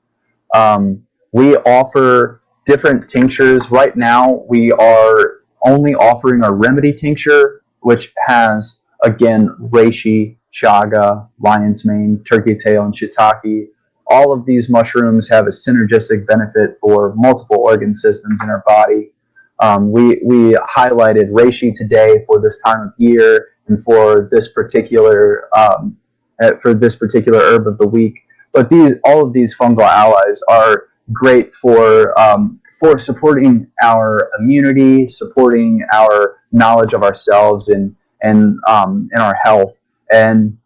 We offer different tinctures. Right now, we are only offering our remedy tincture, which has, again, reishi, chaga, lion's mane, turkey tail, and shiitake. All of these mushrooms have a synergistic benefit for multiple organ systems in our body. We highlighted reishi today for this time of year and for this particular herb of the week. But all of these fungal allies are great for supporting our immunity, supporting our knowledge of ourselves and our health. And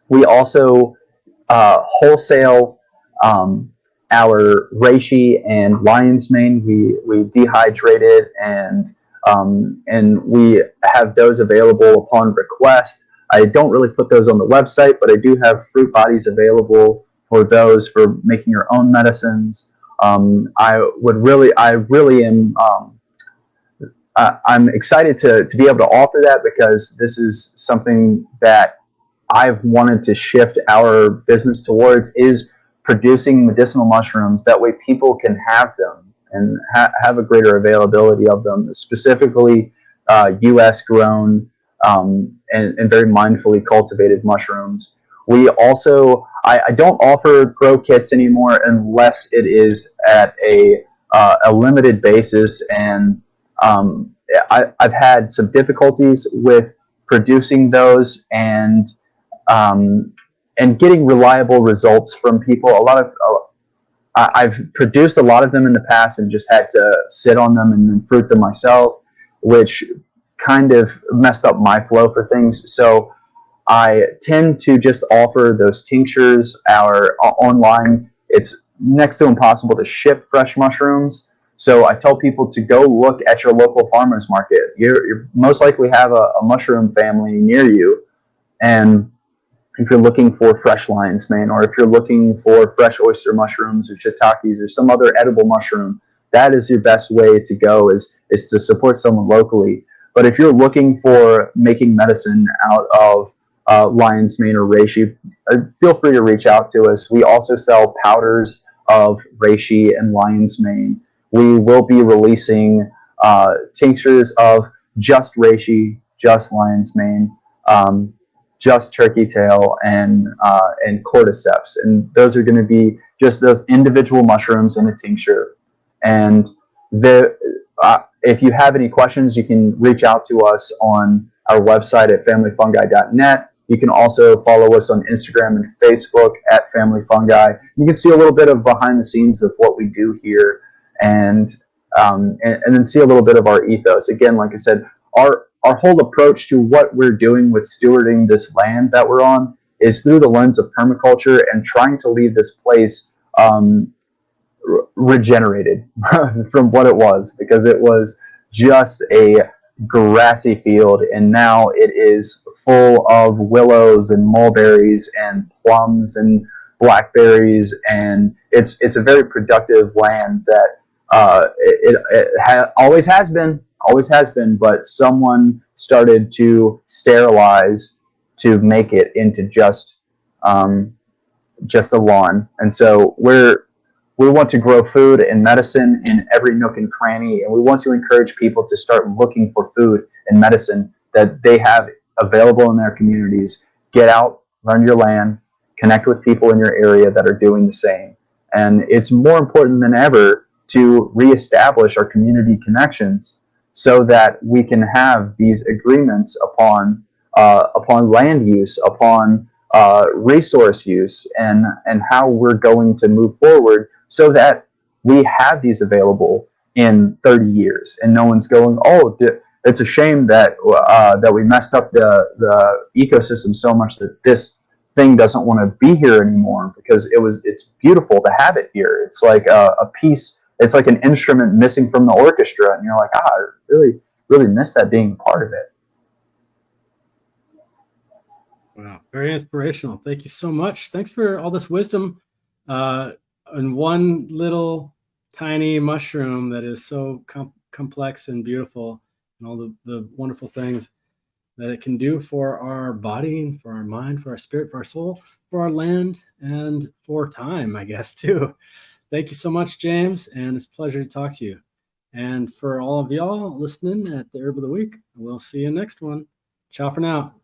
we also wholesale our reishi and lion's mane. We dehydrate it and we have those available upon request. I don't really put those on the website, but I do have fruit bodies available for those for making your own medicines. I really am. I'm excited to be able to offer that because this is something that I've wanted to shift our business towards is producing medicinal mushrooms. That way people can have them and have a greater availability of them, specifically U.S. grown and very mindfully cultivated mushrooms. We also, I don't offer grow kits anymore unless it is at a limited basis, and I've had some difficulties with producing those and getting reliable results from people. I've produced a lot of them in the past and just had to sit on them and then fruit them myself, which kind of messed up my flow for things. So I tend to just offer those tinctures online. It's next to impossible to ship fresh mushrooms. So I tell people to go look at your local farmer's market. You're most likely have a mushroom family near you. And if you're looking for fresh lion's mane, or if you're looking for fresh oyster mushrooms or shiitakes or some other edible mushroom, that is your best way to go is to support someone locally. But if you're looking for making medicine out of lion's mane or reishi, feel free to reach out to us. We also sell powders of reishi and lion's mane. We will be releasing tinctures of just reishi, just lion's mane, just turkey tail, and cordyceps, and those are going to be just those individual mushrooms in a tincture. And if you have any questions, you can reach out to us on our website at familyfungi.net. You can also follow us on Instagram and Facebook at Family Fungi. You can see a little bit of behind the scenes of what we do here, and then see a little bit of our ethos. Again, like I said, our whole approach to what we're doing with stewarding this land that we're on is through the lens of permaculture and trying to leave this place regenerated from what it was, because it was just a grassy field, and now it is full of willows and mulberries and plums and blackberries, and it's a very productive land that always has been, but someone started to sterilize to make it into just a lawn. And so we want to grow food and medicine in every nook and cranny, and we want to encourage people to start looking for food and medicine that they have available in their communities. Get out, learn your land, connect with people in your area that are doing the same. And it's more important than ever to reestablish our community connections so that we can have these agreements upon land use, upon resource use, and how we're going to move forward, so that we have these available in 30 years, and no one's going, oh, it's a shame that we messed up the ecosystem so much that this thing doesn't want to be here anymore because it's beautiful to have it here. It's like a piece. It's like an instrument missing from the orchestra, and you're like, I really, really miss that being part of it. Wow, very inspirational. Thank you so much. Thanks for all this wisdom in one little tiny mushroom that is so complex and beautiful, and all the wonderful things that it can do for our body, for our mind, for our spirit, for our soul, for our land, and for time, I guess, too. Thank you so much, James, and it's a pleasure to talk to you. And for all of y'all listening at the Herb of the Week, we'll see you next one. Ciao for now.